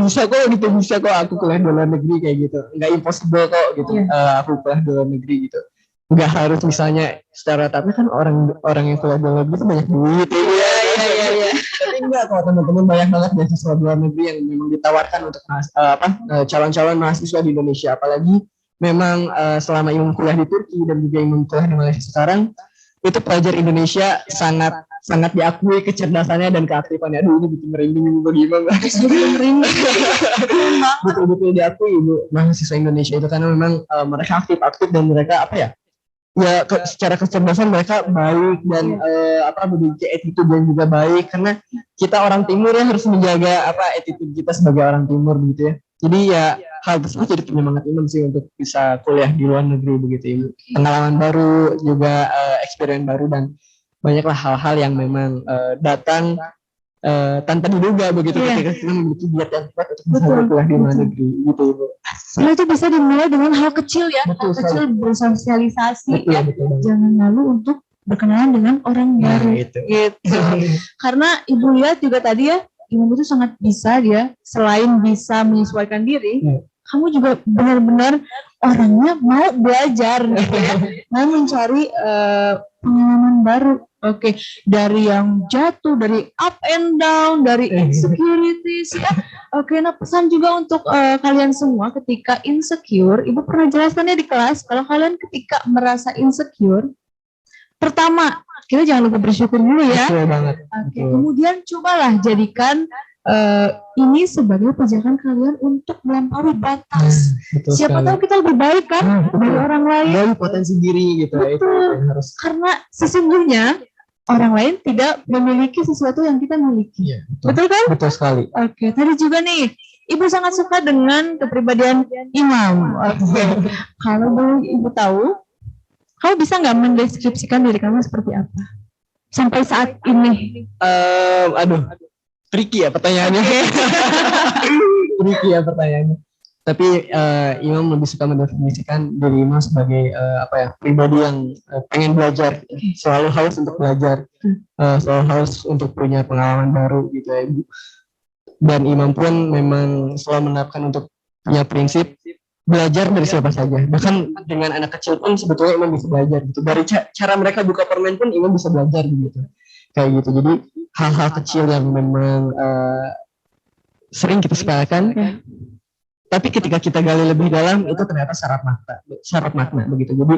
bisa kok aku kuliah di luar negeri kayak gitu, nggak impossible kok gitu. Aku kuliah di luar negeri gitu, nggak harus misalnya secara, tapi kan orang yang kuliah di luar negeri itu banyak duit ya. Tapi enggak kok teman-teman, banyak banget beasiswa di luar negeri yang memang ditawarkan untuk calon-calon mahasiswa di Indonesia. Apalagi memang selama Imam kuliah di Turki dan juga Imam kuliah di Malaysia sekarang, itu pelajar Indonesia sangat diakui kecerdasannya dan keaktifannya. Aduh, ini bikin merinding bagi Imam. Betul-betul diakui Ibu mahasiswa Indonesia itu, karena memang mereka aktif dan mereka secara kecerdasan mereka baik, dan memiliki attitude yang juga baik, karena kita orang timur ya harus menjaga attitude kita sebagai orang timur begitu ya. Jadi hal tersebut jadi penyemangat Imam sih untuk bisa kuliah di luar negeri begitu Ibu. Pengalaman baru juga, experience baru, dan banyaklah hal-hal yang memang datang tanpa diduga begitu ketika kita memiliki niat yang kuat untuk bisa kuliah di luar negeri gitu Ibu. Nah, itu bisa dimulai dengan hal kecil ya, kecil bersosialisasi ya. Jangan malu untuk berkenalan dengan orang baru gitu. Karena Ibu lihat juga tadi ya, Imam itu sangat bisa, dia selain bisa menyesuaikan diri, kamu juga benar-benar orangnya mau belajar gitu ya, mau mencari pengalaman baru. Dari yang jatuh, dari up and down, dari insecurities ya. Nah pesan juga untuk kalian semua ketika insecure, Ibu pernah jelaskannya di kelas, kalau kalian ketika merasa insecure, pertama, kita jangan lupa bersyukur dulu ya. Kemudian cobalah jadikan ini sebagai pijakan kalian untuk melampaui batas. Siapa tahu kita lebih baik kan dari orang lain. Dari potensi diri gitu. Karena sesungguhnya orang lain tidak memiliki sesuatu yang kita miliki. Betul kan? Betul sekali. Tadi juga nih, Ibu sangat suka dengan kepribadian Imam. Kalau boleh Ibu tahu, Kamu bisa nggak mendeskripsikan diri kamu seperti apa sampai saat ini? Aduh, tricky ya pertanyaannya. Tricky ya pertanyaannya. Tapi Imam lebih suka mendefinisikan diri Imam sebagai pribadi yang pengen belajar, selalu haus untuk belajar, selalu haus untuk punya pengalaman baru gitu ya Ibu. Dan Imam pun memang selalu menerapkan untuk punya prinsip belajar dari siapa saja. Bahkan dengan anak kecil pun sebetulnya Imam bisa belajar gitu. Dari cara mereka buka permen pun Imam bisa belajar gitu. Kayak gitu. Jadi hal-hal kecil yang memang sering kita sepelekan, tapi ketika kita gali lebih dalam itu ternyata syarat makna begitu. Jadi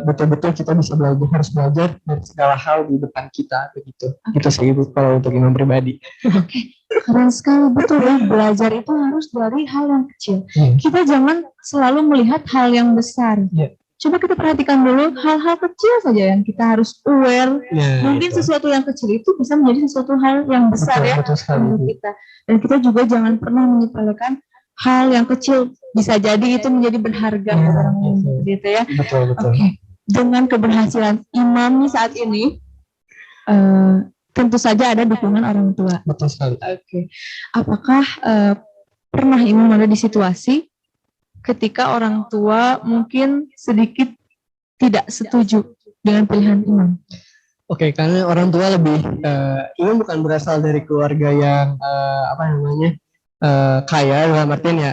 betul-betul kita bisa belajar, harus belajar dari segala hal di depan kita begitu. Itu sih Ibu kalau untuk Imam pribadi. Keren sekali, betul ya, belajar itu harus dari hal yang kecil. Kita jangan selalu melihat hal yang besar. Coba kita perhatikan dulu hal-hal kecil saja yang kita harus aware. Mungkin sesuatu yang kecil itu bisa menjadi sesuatu hal yang besar betul untuk kita. Dan kita juga jangan pernah menyepelekan hal yang kecil, bisa jadi itu menjadi berharga buat orang lain, gitu ya. Betul. Oke. Dengan keberhasilan Imam saat ini, tentu saja ada dukungan orang tua. Betul sekali. Oke. Apakah pernah Imam ada di situasi ketika orang tua mungkin sedikit tidak setuju dengan pilihan Imam? Oke, karena orang tua lebih Imam bukan berasal dari keluarga yang kaya, dalam artian ya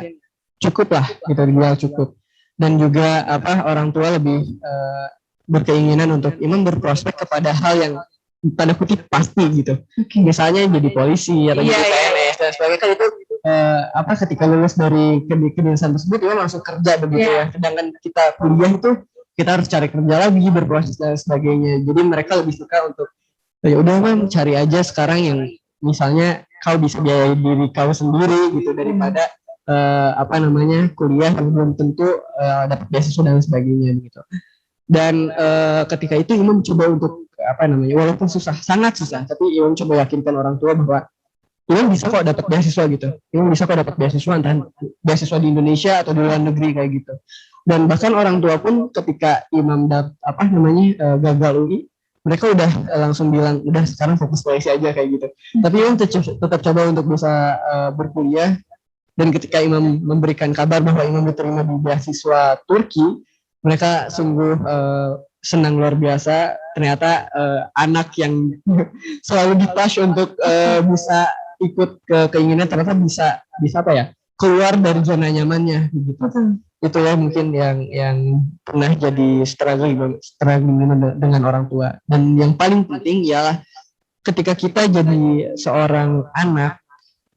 cukup lah, kita dibilang cukup. Dan juga orang tua lebih berkeinginan untuk Imam berprospek kepada hal yang tanda kutip pasti gitu. Misalnya jadi polisi atau jadi PNS dan sebagainya. Kan itu ketika lulus dari kedinasan tersebut Imam langsung kerja begitu ya. Sedangkan kita kuliah itu kita harus cari kerja lagi, berproses dan sebagainya. Jadi mereka lebih suka untuk ya udah Mam, cari aja sekarang yang misalnya kau bisa biayai diri kau sendiri gitu, daripada kuliah yang belum tentu dapat beasiswa dan sebagainya gitu. Dan ketika itu Imam coba untuk walaupun sangat susah, tapi Imam coba yakinkan orang tua bahwa Imam bisa kok dapat beasiswa gitu. Imam bisa kok dapat beasiswa, entah beasiswa di Indonesia atau di luar negeri kayak gitu. Dan bahkan orang tua pun ketika Imam gagal UI, mereka udah langsung bilang udah sekarang fokus seleksi aja kayak gitu. Tapi Imam tetap coba untuk bisa berkuliah. Dan ketika Imam memberikan kabar bahwa Imam diterima di beasiswa Turki, mereka sungguh senang luar biasa. Ternyata anak yang selalu di-push untuk bisa ikut ke keinginan ternyata bisa keluar dari zona nyamannya gitu. Itu ya mungkin yang pernah jadi struggling dengan orang tua. Dan yang paling penting ialah ketika kita jadi seorang anak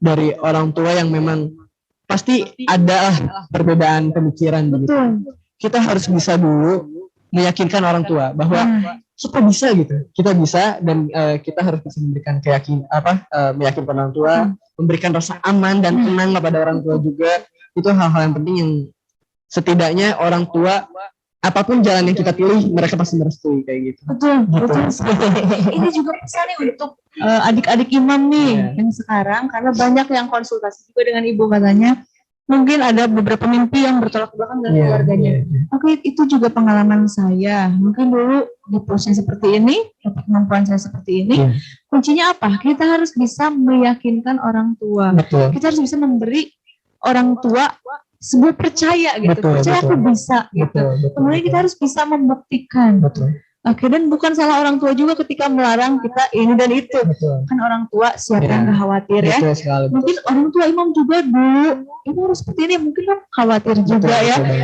dari orang tua yang memang pasti ada perbedaan pemikiran begitu. Kita harus bisa dulu meyakinkan orang tua bahwa kita bisa gitu, kita bisa, dan kita harus bisa memberikan meyakinkan orang tua, memberikan rasa aman dan tenang kepada orang tua juga. Itu hal-hal yang penting yang setidaknya orang tua apapun jalan yang kita pilih mereka pasti merestui kayak gitu. Betul. Ini juga pesannya untuk adik-adik Imam nih yang sekarang, karena banyak yang konsultasi juga dengan ibu katanya mungkin ada beberapa mimpi yang bertolak belakang dengan keluarganya. Oke, itu juga pengalaman saya. Mungkin dulu di posisi seperti ini, dapat kemampuan saya seperti ini. Kuncinya apa? Kita harus bisa meyakinkan orang tua. Kita harus bisa memberi orang tua sebuah percaya gitu. Percaya aku bisa gitu. Kemudian kita harus bisa membuktikan. Oke, dan bukan salah orang tua juga ketika melarang kita ini dan itu. Kan orang tua siapa yang gak khawatir ya. Mungkin orang tua Imam juga dulu, Imam harus seperti ini, mungkin kan khawatir juga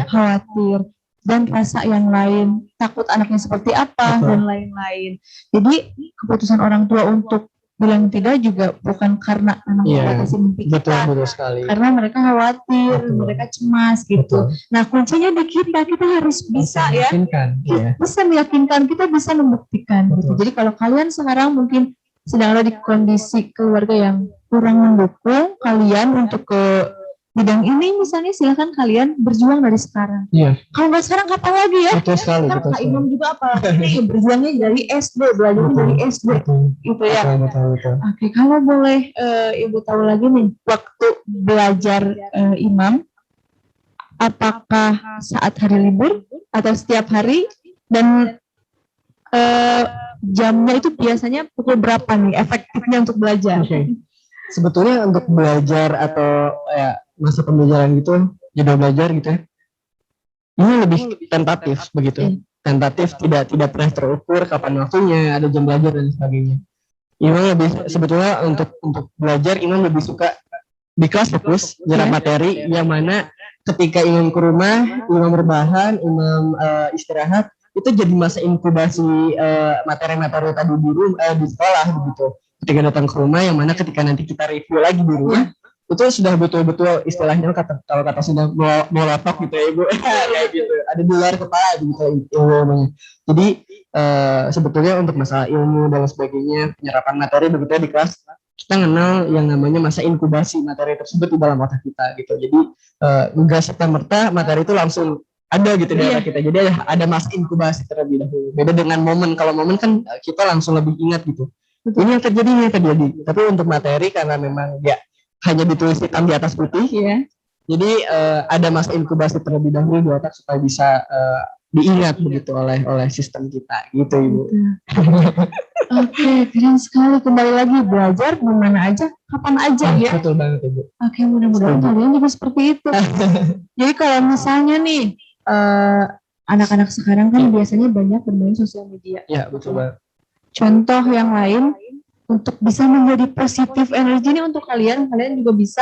khawatir. Dan rasa yang lain, takut anaknya seperti apa dan lain-lain. Jadi keputusan orang tua untuk bilang tidak juga bukan karena anak membatasi mimpi kita. Betul sekali. Karena mereka khawatir, mereka cemas gitu. Nah, kuncinya di kita harus bisa bisa meyakinkan, kita bisa membuktikan gitu. Jadi kalau kalian sekarang mungkin sedang ada di kondisi keluarga yang kurang mendukung kalian untuk ke bidang ini misalnya, silakan kalian berjuang dari sekarang. Kalau nggak sekarang kapan lagi ya? Betul sekali. Kan Kak Imam juga apalagi berjuangnya dari SD, belajarnya dari SD, gitu ya. Betul. Oke, kalau boleh Ibu tahu lagi nih, waktu belajar Imam, apakah saat hari libur atau setiap hari Dan jamnya itu biasanya pukul berapa nih efektifnya untuk belajar? Oke. Sebetulnya untuk belajar atau ya masa pembelajaran gitu, jadwal belajar gitu ya, ini lebih tentatif begitu. Tentatif, tidak pernah terukur kapan waktunya, ada jam belajar dan sebagainya. Imam lebih sebetulnya untuk belajar, Imam lebih suka di kelas fokus nyerap materi, yang mana ketika Imam ke rumah, Imam rebahan, Imam istirahat, itu jadi masa inkubasi materi-materi tadi di sekolah begitu. Ketika datang ke rumah, yang mana ketika nanti kita review lagi di rumah, itu sudah betul-betul istilahnya kalau kata sudah mau laptop gitu ya Ibu, kayak gitu, ada di luar kepala gitu ilmunya. Jadi sebetulnya untuk masalah ilmu dan sebagainya, penyerapan materi begitu di kelas, kita kenal yang namanya masa inkubasi materi tersebut di dalam otak kita gitu. Jadi enggak serta-merta materi itu langsung ada gitu di otak kita. Jadi ada masa inkubasi terlebih dahulu. Beda dengan momen. Kalau momen kan kita langsung lebih ingat gitu. Ini yang terjadi. Tapi untuk materi karena memang ya hanya ditulis hitam di atas putih ya. Jadi ada masa inkubasi terlebih dahulu di otak supaya bisa diingat begitu oleh sistem kita gitu Ibu. Oke, keren sekali. Kembali lagi belajar kemana aja, kapan aja ya. Betul banget Ibu. Oke, mudah-mudahan kalian juga seperti itu. Jadi kalau misalnya nih anak-anak sekarang kan biasanya banyak bermain sosial media. Ya, betul banget. Contoh yang lain untuk bisa menjadi positif energi ini untuk kalian juga bisa.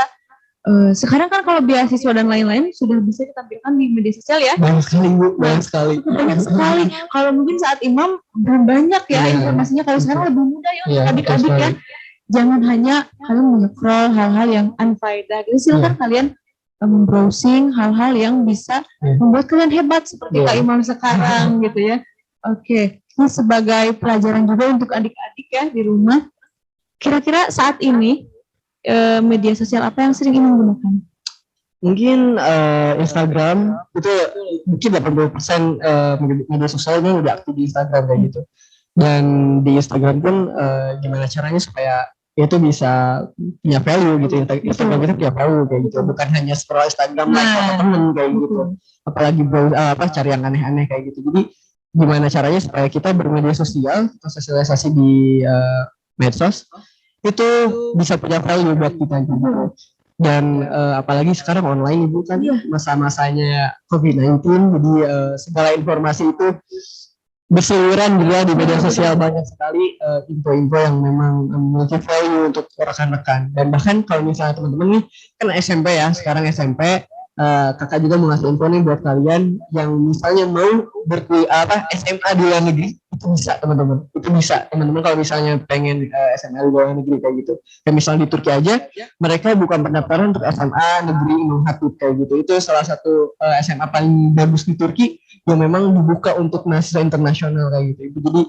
Sekarang kan kalau beasiswa dan lain-lain sudah bisa ditampilkan di media sosial ya. Banyak sekali Bu, banyak sekali. Banyak sekali. Kalau mungkin saat Imam belum banyak ya informasinya. Kalau sekarang lebih mudah ya untuk adik-adik ya. Jangan hanya kalian menyecroll hal-hal yang unfaedah. Jadi silakan kalian browsing hal-hal yang bisa membuat kalian hebat seperti Kak Imam sekarang gitu ya. Oke, ini sebagai pelajaran juga untuk adik-adik ya di rumah. Kira-kira saat ini media sosial apa yang sering Imam gunakan? Mungkin Instagram itu mungkin 80% media sosialnya udah aktif di Instagram kayak gitu. Dan di Instagram pun gimana caranya supaya itu bisa punya value gitu. Instagram kita punya value kayak gitu. Bukan hanya scroll Instagram like foto temen kayak gitu. Apalagi cari yang aneh-aneh kayak gitu. Jadi gimana caranya supaya kita bermedia sosial atau sosialisasi di medsos itu bisa punya value buat kita gitu. Dan apalagi sekarang online Ibu kan masa-masanya COVID-19, jadi segala informasi itu berseliweran juga di media sosial, banyak sekali info-info yang memang memiliki value untuk rekan-rekan. Dan bahkan kalau misalnya teman-teman nih kan SMP ya, sekarang SMP, kakak juga mau ngasih info nih buat kalian yang misalnya mau berkuliah SMA di luar negeri, itu bisa teman-teman. Itu bisa teman-teman kalau misalnya pengen SMA di luar negeri kayak gitu. Kayak misalnya di Turki aja, mereka buka pendaftaran untuk SMA negeri Imam Hatip kayak gitu. Itu salah satu SMA paling bagus di Turki yang memang dibuka untuk mahasiswa internasional kayak gitu. Jadi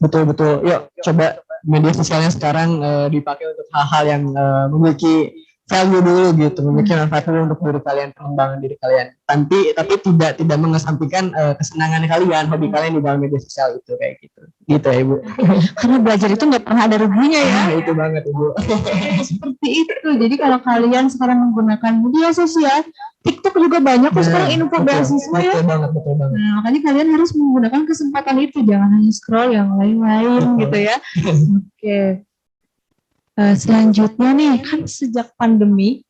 betul-betul yuk coba media sosialnya sekarang dipakai untuk hal-hal yang memiliki value dulu gitu, memiliki manfaat dulu untuk diri kalian, pengembangan diri kalian. Tapi tidak mengesampingkan kesenangan kalian, hobi kalian di dalam media sosial itu kayak gitu. Gitu ya Ibu. Karena belajar itu nggak pernah ada ruginya ya. Itu banget Ibu. Seperti itu. Jadi kalau kalian sekarang menggunakan media sosial, TikTok juga banyak kok sekarang info beasiswa ya. Betul banget. Nah, makanya kalian harus menggunakan kesempatan itu, jangan hanya scroll yang lain-lain gitu ya. Oke. Selanjutnya nih, kan sejak pandemi,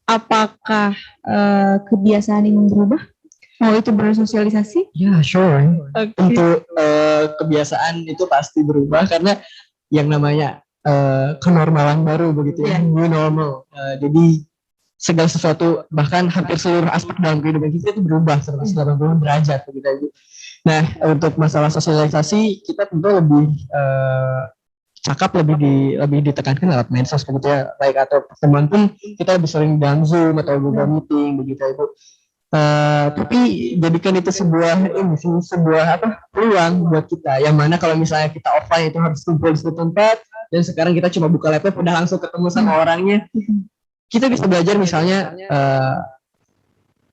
apakah kebiasaan ini berubah? Mau itu bersosialisasi? Ya, sure. Untuk kebiasaan itu pasti berubah karena yang namanya kenormalan baru begitu ya, new normal. Jadi segala sesuatu, bahkan hampir seluruh aspek dalam kehidupan kita itu berubah 180 derajat begitu. Nah, untuk masalah sosialisasi kita tentu lebih cakap lebih ditekankan lewat medsos begitu ya, baik atau pertemuan pun kita lebih sering dalam Zoom atau Google Meeting begitu Ibu. Tapi jadikan itu sebuah peluang buat kita, yang mana kalau misalnya kita offline itu harus kumpul di satu tempat, dan sekarang kita cuma buka laptop udah langsung ketemu sama orangnya. Kita bisa belajar misalnya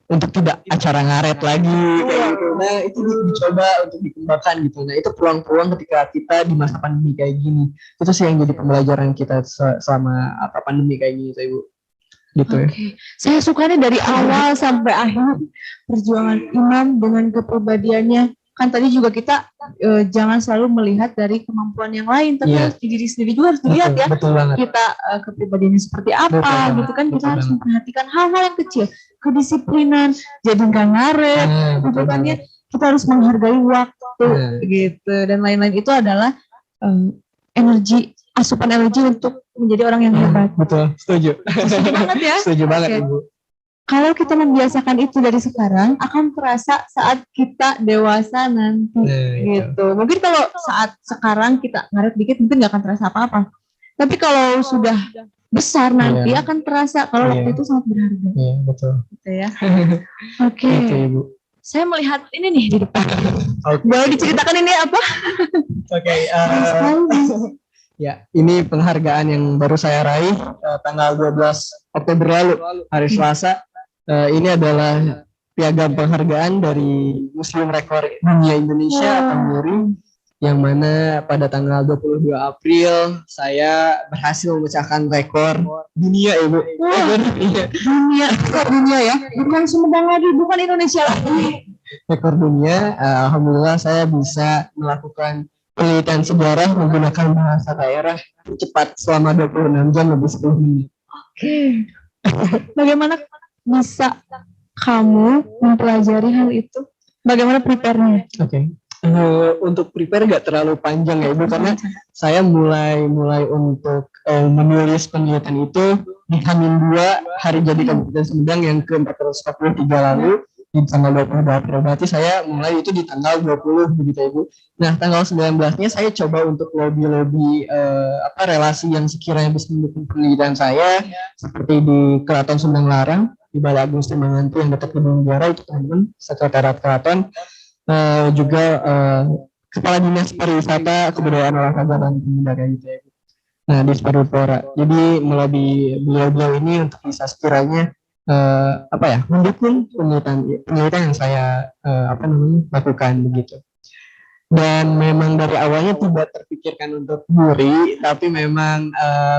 untuk tidak acara ngaret lagi kayak gitu. Nah itu dicoba untuk dikembangkan gitu. Nah itu peluang-peluang ketika kita di masa pandemi kayak gini. Itu sih yang jadi pembelajaran kita selama pandemi kayak gini Ibu. Gitu ya. Saya suka nih dari awal sampai akhir perjuangan Imam dengan kepribadiannya kan tadi juga kita jangan selalu melihat dari kemampuan yang lain, tapi Iya. harus di diri sendiri juga harus dilihat ya. Betul banget. Kita kepribadiannya seperti apa Betul banget, gitu kan, kita betul harus banget. memperhatikan hal-hal yang kecil, kedisiplinan, jadi nggak ngaret, gitu kan ya. Kita harus menghargai waktu gitu, dan lain-lain itu adalah energi, asupan energi untuk menjadi orang yang hebat. Betul, setuju. Setuju banget ya. Setuju banget Oke. Ibu. Kalau kita membiasakan itu dari sekarang, akan terasa saat kita dewasa nanti, gitu. Mungkin kalau saat sekarang kita ngaret dikit, mungkin nggak akan terasa apa-apa. Tapi kalau sudah besar nanti akan terasa kalau waktu itu sangat berharga. Iya, betul. Gitu ya. Oke. Gitu, Ibu. Saya melihat ini nih di depan. Oke. Boleh diceritakan ini apa? Oke, ya, ini penghargaan yang baru saya raih tanggal 12 Oktober lalu, hari Selasa. Ini adalah piagam penghargaan dari Muslim Rekor Dunia Indonesia atau MURI, yang mana pada tanggal 22 April saya berhasil memecahkan rekor dunia, Ibu. Rekor dunia ya, bukan Sumedang lagi, bukan Indonesia lagi. Rekor dunia. Alhamdulillah saya bisa melakukan penelitian sejarah menggunakan bahasa daerah cepat selama 26 jam lebih 10 menit. Oke. Bagaimana bisa kamu mempelajari hal itu? Bagaimana prepare-nya? Oke. Untuk prepare nggak terlalu panjang ya Ibu, karena saya mulai untuk menulis penelitian itu di H-2 hari jadi Kabupaten Sumedang yang ke-443 lalu di tanggal 20 April. Berarti saya mulai itu di tanggal 20 begitu Ibu. Nah, tanggal 19-nya saya coba untuk lobby relasi yang sekiranya bisa mendukung penelitian saya, seperti di Keraton Sumedang Larang, di Balai Agung Semangantu yang dekat Gedung Negara, itu teman-teman sekretariat keraton, juga Kepala Dinas Pariwisata, Kebudayaan, Olahraga dan Pemuda kayak gitu ya. Nah, di Sparupora. Jadi melobi beliau-beliau ini untuk bisa sekiranya mendukung penelitian yang saya lakukan begitu. Dan memang dari awalnya tidak terpikirkan untuk MURI, tapi memang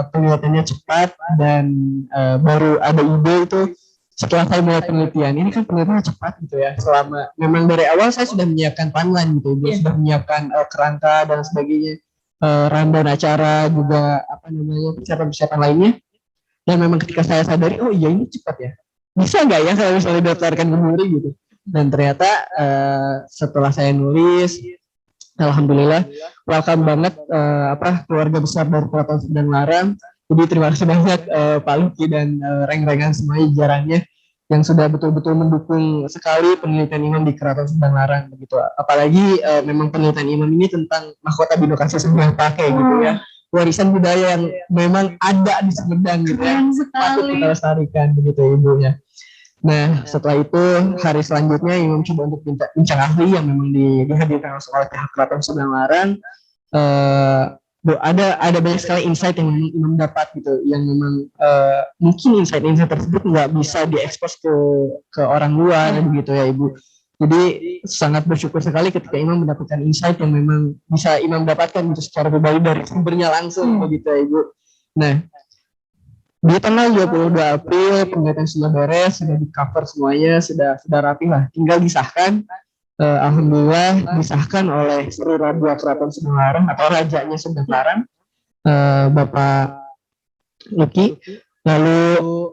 penelitiannya cepat dan baru ada ide itu setelah saya mulai penelitian. Ini kan penelitiannya cepat gitu ya. Selama memang dari awal saya sudah menyiapkan timeline gitu, sudah menyiapkan kerangka dan sebagainya, rundown acara juga persiapan lainnya. Dan memang ketika saya sadari, oh iya ini cepat ya, bisa nggak ya kalau misalnya daftarkan ke MURI gitu. Dan ternyata setelah saya nulis, alhamdulillah welcome banget keluarga besar dari Keraton Sumedang Larang. Jadi terima kasih banyak Pak Luki dan reng-rengan semuanya jajarannya yang sudah betul-betul mendukung sekali penelitian imam di Keraton Sumedang Larang begitu. Apalagi memang penelitian imam ini tentang mahkota Binoka Sesungguhnya pakai gitu ya. Warisan budaya yang memang ada di Sumedang gitu ya. Patut kita lestarikan begitu Ibunya. Nah, setelah itu hari selanjutnya Imam coba untuk bincang ahli yang memang dihadirkan oleh pihak Keraton Sumedang Larang. Ada banyak sekali insight yang Imam dapat gitu, yang memang mungkin insight tersebut nggak bisa diekspos ke orang luar begitu ya Ibu. Jadi sangat bersyukur sekali ketika Imam mendapatkan insight yang memang bisa Imam dapatkan gitu secara pribadi dari sumbernya langsung begitu ya Ibu. Nah, di tanggal 22 April penelitian sudah beres, sudah di cover semuanya, sudah rapi lah, tinggal disahkan. Alhamdulillah disahkan oleh Sri Raja Keraton Sumedang Larang atau rajanya Sumedang Larang, Bapak Luki. Lalu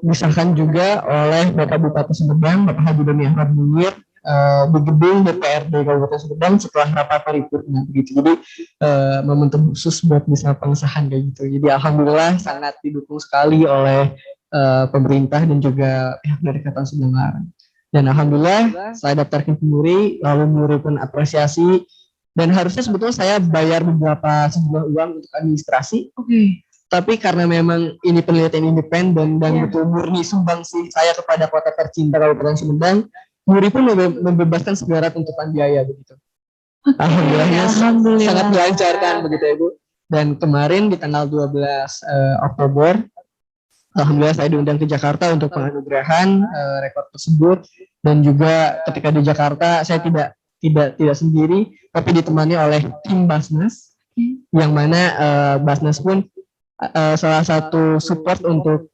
disahkan juga oleh Bapak Bupati Sumedang, Bapak Haji Doni Ahmad Munir, di gedung DPRD Kabupaten Sumedang setelah rapat paripurna begitu. Jadi momentum khusus buat bisa pengesahan kayak gitu. Jadi alhamdulillah sangat didukung sekali oleh pemerintah dan juga pihak dari Keraton Sumedang Larang. Dan alhamdulillah saya daftarkan ke MURI, lalu MURI pun apresiasi, dan harusnya sebetulnya saya bayar sejumlah uang untuk administrasi. Tapi karena memang ini penelitian independen dan betul murni sumbangsi saya kepada kota tercinta Kabupaten Sumedang, MURI pun membebaskan segala tuntutan biaya begitu. Alhamdulillahnya sangat dilancarkan begitu ya Bu. Dan kemarin di tanggal 12 Oktober, alhamdulillah saya diundang ke Jakarta untuk penganugerahan rekor tersebut. Dan juga ketika di Jakarta saya tidak sendiri, tapi ditemani oleh tim Basnas, yang mana Basnas pun salah satu support untuk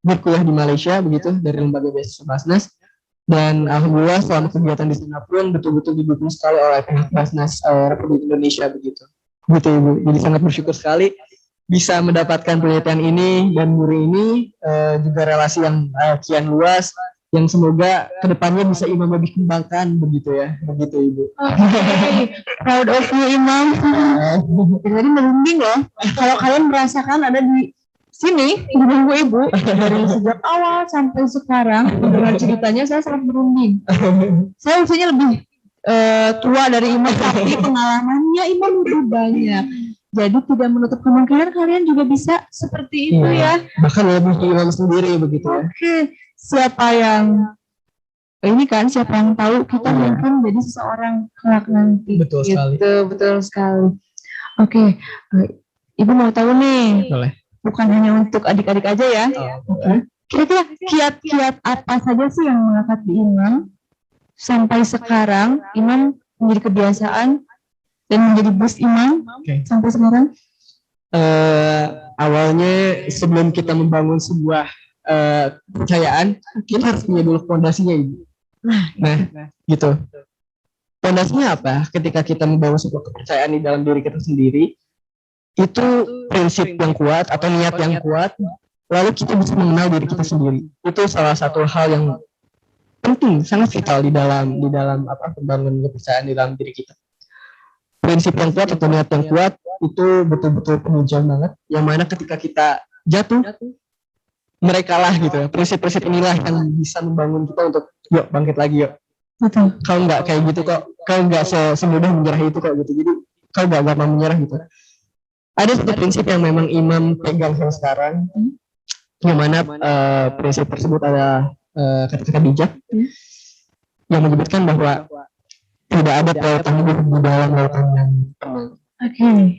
berkuliah di Malaysia begitu dari lembaga beasiswa Basnas. Dan alhamdulillah selama kegiatan di sana pun betul-betul didukung sekali oleh pihak Basnas Republik Indonesia begitu. Gitu Ibu. Jadi sangat bersyukur sekali bisa mendapatkan penelitian ini dan guru ini, juga relasi yang kian luas yang semoga kedepannya bisa Imam lebih kembangkan begitu ya. Begitu Ibu. Proud of you Imam. Jadi merinding loh. Kalau kalian merasakan ada di sini di bangku Ibu dari sejak awal sampai sekarang dengan ceritanya saya sangat merinding. Saya usianya lebih tua dari Imam tapi pengalamannya Imam lebih banyak. Jadi tidak menutup kemungkinan kalian juga bisa seperti itu ya. Bahkan lebih Imam sendiri begitu ya. Oke, siapa yang ini kan siapa yang tahu kita mungkin jadi seseorang kelak nanti. Betul sekali. Betul sekali. Oke, Ibu mau tahu nih. Boleh. Bukan hanya untuk adik-adik aja ya. Kira-kira kiat-kiat apa saja sih yang melekat di Imam sampai sekarang Imam menjadi kebiasaan dan menjadi bos Imam sampai sekarang? Awalnya sebelum kita membangun sebuah kepercayaan, kita harus punya dulu fondasinya Ibu. Nah, gitu. Fondasinya apa? Ketika kita membangun sebuah kepercayaan di dalam diri kita sendiri, itu prinsip yang kuat atau niat yang kuat, lalu kita bisa mengenal diri kita sendiri. Itu salah satu hal yang penting, sangat vital di dalam pembangunan kepercayaan di dalam diri kita. Prinsip yang kuat atau niat yang kuat itu betul-betul penunjang banget. Yang mana ketika kita jatuh, mereka lah gitu ya. Prinsip-prinsip inilah yang bisa membangun kita untuk yuk bangkit lagi yuk. Betul. Kau nggak kayak gitu kok, kau nggak semudah menyerah itu kok gitu. Jadi kau nggak gampang menyerah gitu. Ada satu prinsip yang memang Imam pegang sampai sekarang, yang mana prinsip tersebut ada kata-kata bijak yang menyebutkan bahwa tidak ada pelaut tangguh di dalam lautan yang tenang.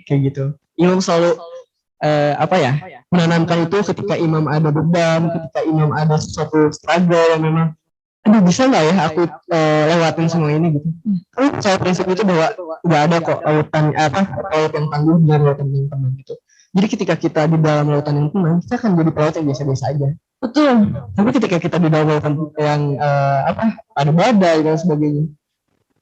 Kayak gitu. Imam selalu menanamkan itu ketika Imam ada beban, ketika Imam ada sesuatu struggle yang memang aduh bisa nggak ya aku lewatin semua ini gitu. Saya prinsip itu bahwa nggak ada kok laut yang tangguh dan lautan yang tenang gitu. Jadi ketika kita di dalam lautan yang tenang, kita akan jadi pelaut yang biasa-biasa aja. Betul. Tapi ketika kita di dalam lautan yang ada badai dan sebagainya,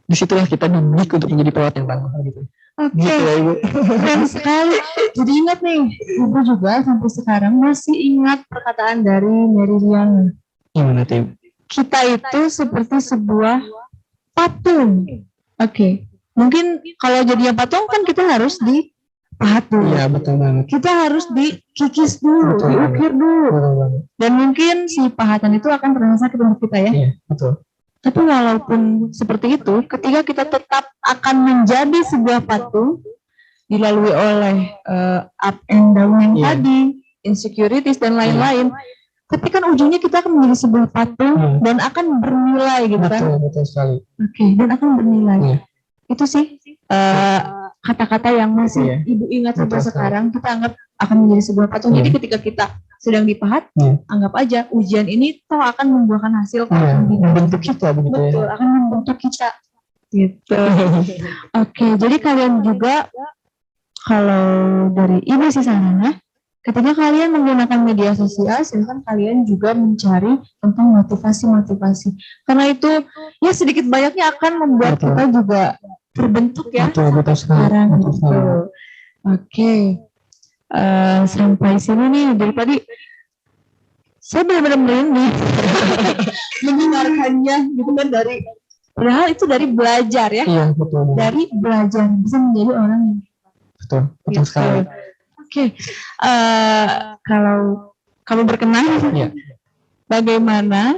disitulah kita dididik untuk menjadi pelaut yang tangguh gitu. Oke. Gitu ya Ibu. Keren sekali. Jadi ingat nih, Ibu juga sampai sekarang masih ingat perkataan dari Mary Riana. Gimana Tim? Kita itu seperti sebuah patung. Oke. Mungkin kalau jadinya patung kan kita harus dipahat dulu. Iya betul banget. Kita harus dikikis dulu, diukir dulu. Betul banget. Dan mungkin si pahatan itu akan terasa sakit untuk kita ya. Iya betul. Tapi walaupun seperti itu, ketika kita tetap akan menjadi sebuah patung, dilalui oleh up and down yang tadi, insecurities dan lain-lain, tapi kan ujungnya kita akan menjadi sebuah patung dan akan bernilai gitu kan. Betul sekali. Oke, dan akan bernilai. Itu sih kata-kata yang masih Ibu ingat sampai sekarang, kita anggap akan menjadi sebuah patung. Jadi ketika kita sedang dipahat, anggap aja ujian ini toh akan membuahkan hasil, membentuk kita begitu. Betul, akan membentuk kita gitu. Oke, jadi kalian juga kalau dari Ibu sih sana, ketika kalian menggunakan media sosial, silahkan kalian juga mencari tentang motivasi-motivasi. Karena itu ya sedikit banyaknya akan membuat kita juga terbentuk ya. Betul sekarang. Betul. Oke. Sampai sini nih dari tadi saya benar-benar merinding mendengarkannya gitu kan, dari padahal itu dari belajar ya. Iya betul. Dari belajar bisa menjadi orang yang betul sekali. Oke, kalau kamu berkenan, bagaimana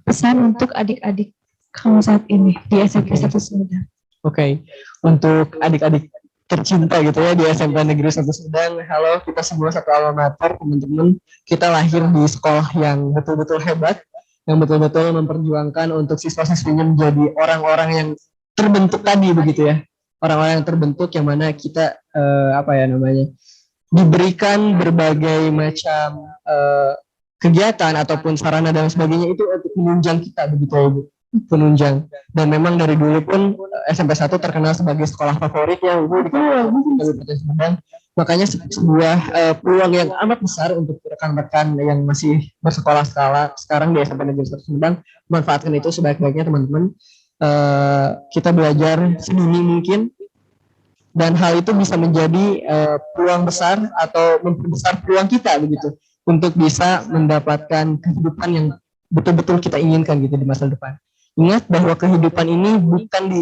pesan untuk adik-adik kamu saat ini di SMP 1 Sumedang? Oke, untuk adik-adik tercinta gitu ya di SMP Negeri 1 Sumedang. Halo, kita semua satu alma mater, teman-teman. Kita lahir di sekolah yang betul-betul hebat, yang betul-betul memperjuangkan untuk siswa-siswinya menjadi orang-orang yang terbentuk tadi begitu ya. Orang-orang yang terbentuk yang mana kita diberikan berbagai macam kegiatan ataupun sarana dan sebagainya itu untuk menunjang kita begitu ya Bu. Penunjang. Dan memang dari dulu pun SMP 1 terkenal sebagai sekolah favorit ya Bu di Kabupaten Sumedang. Makanya sebuah peluang yang amat besar untuk rekan-rekan yang masih bersekolah sekarang di SMP Negeri 1 Sumedang, manfaatkan itu sebaik-baiknya teman-teman. Kita belajar sedini mungkin, dan hal itu bisa menjadi peluang besar atau memperbesar peluang kita begitu untuk bisa mendapatkan kehidupan yang betul-betul kita inginkan gitu di masa depan. Ingat bahwa kehidupan ini bukan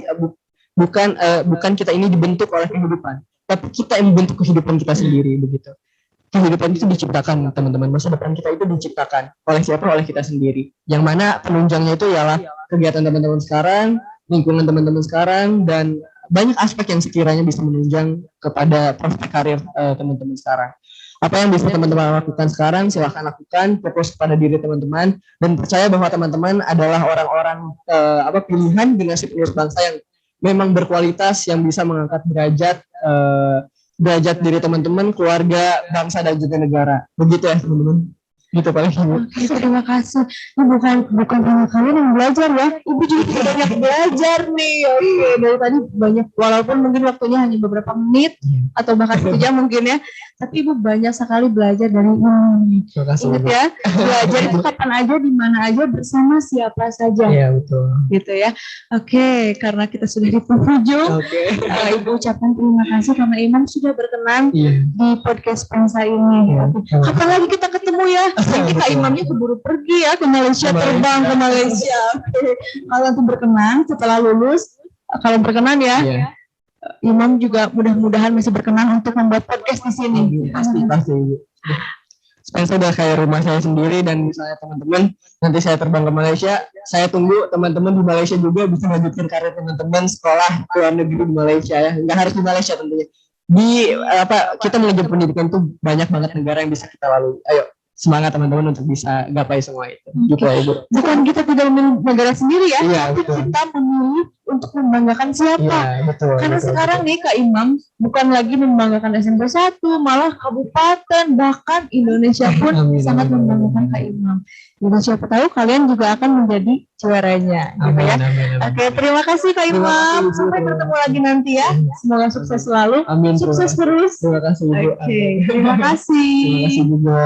kita ini dibentuk oleh kehidupan, tapi kita yang membentuk kehidupan kita sendiri begitu. Kehidupan itu diciptakan teman-teman, masa depan kita itu diciptakan oleh siapa? Oleh kita sendiri. Yang mana penunjangnya itu ialah kegiatan teman-teman sekarang, lingkungan teman-teman sekarang, dan banyak aspek yang sekiranya bisa menunjang kepada prospek karir teman-teman sekarang. Apa yang bisa teman-teman lakukan sekarang, silahkan lakukan, fokus pada diri teman-teman, dan percaya bahwa teman-teman adalah orang-orang pilihan generasi penerus bangsa yang memang berkualitas, yang bisa mengangkat derajat diri teman-teman, keluarga, bangsa, dan juga negara. Begitu ya teman-teman. Gitu paling. Oke, terima kasih. Ini bukan hanya kalian yang belajar ya, Ibu juga banyak belajar nih. Oke, dari tadi banyak, walaupun mungkin waktunya hanya beberapa menit atau bahkan 1 jam mungkin ya, tapi Ibu banyak sekali belajar dari ini. Terima kasih. Ingat ya, belajar itu kapan aja, di mana aja, bersama siapa saja. Iya, betul. Gitu ya. Oke, karena kita sudah di penghujung, Ibu ucapkan terima kasih karena Imam sudah berkenan di podcast Pensa ini. Kapan lagi kita ketemu ya? Kita Imamnya keburu pergi ya ke Malaysia, terbang ke Malaysia. Kalau nanti berkenan setelah lulus, kalau berkenan ya, Imam juga mudah-mudahan masih berkenan untuk membuat podcast di sini. Pasti. Spencer udah kayak rumah saya sendiri, dan misalnya teman-teman nanti saya terbang ke Malaysia, saya tunggu teman-teman di Malaysia juga bisa melanjutkan karir teman-teman sekolah ke luar negeri di Malaysia ya. Nggak harus di Malaysia tentunya. Kita mengejar pendidikan tuh banyak banget negara yang bisa kita lalui. Ayo, semangat teman-teman untuk bisa gapai semua itu. Gitu ya, Ibu. Bukan kita tidak memilih negara sendiri ya, tapi betul. kita memilih untuk membanggakan siapa. Iya, betul. Karena sekarang nih Kak Imam bukan lagi membanggakan SMP 1, malah kabupaten, bahkan Indonesia pun sangat membanggakan Kak Imam. Jadi siapa tahu kalian juga akan menjadi juaranya, gitu ya. Oke, terima kasih Kak Imam. Sampai bertemu lagi nanti ya. Semoga sukses selalu. Amin. Sukses terus. Terima kasih, Ibu. Oke, terima kasih. Terima kasih juga.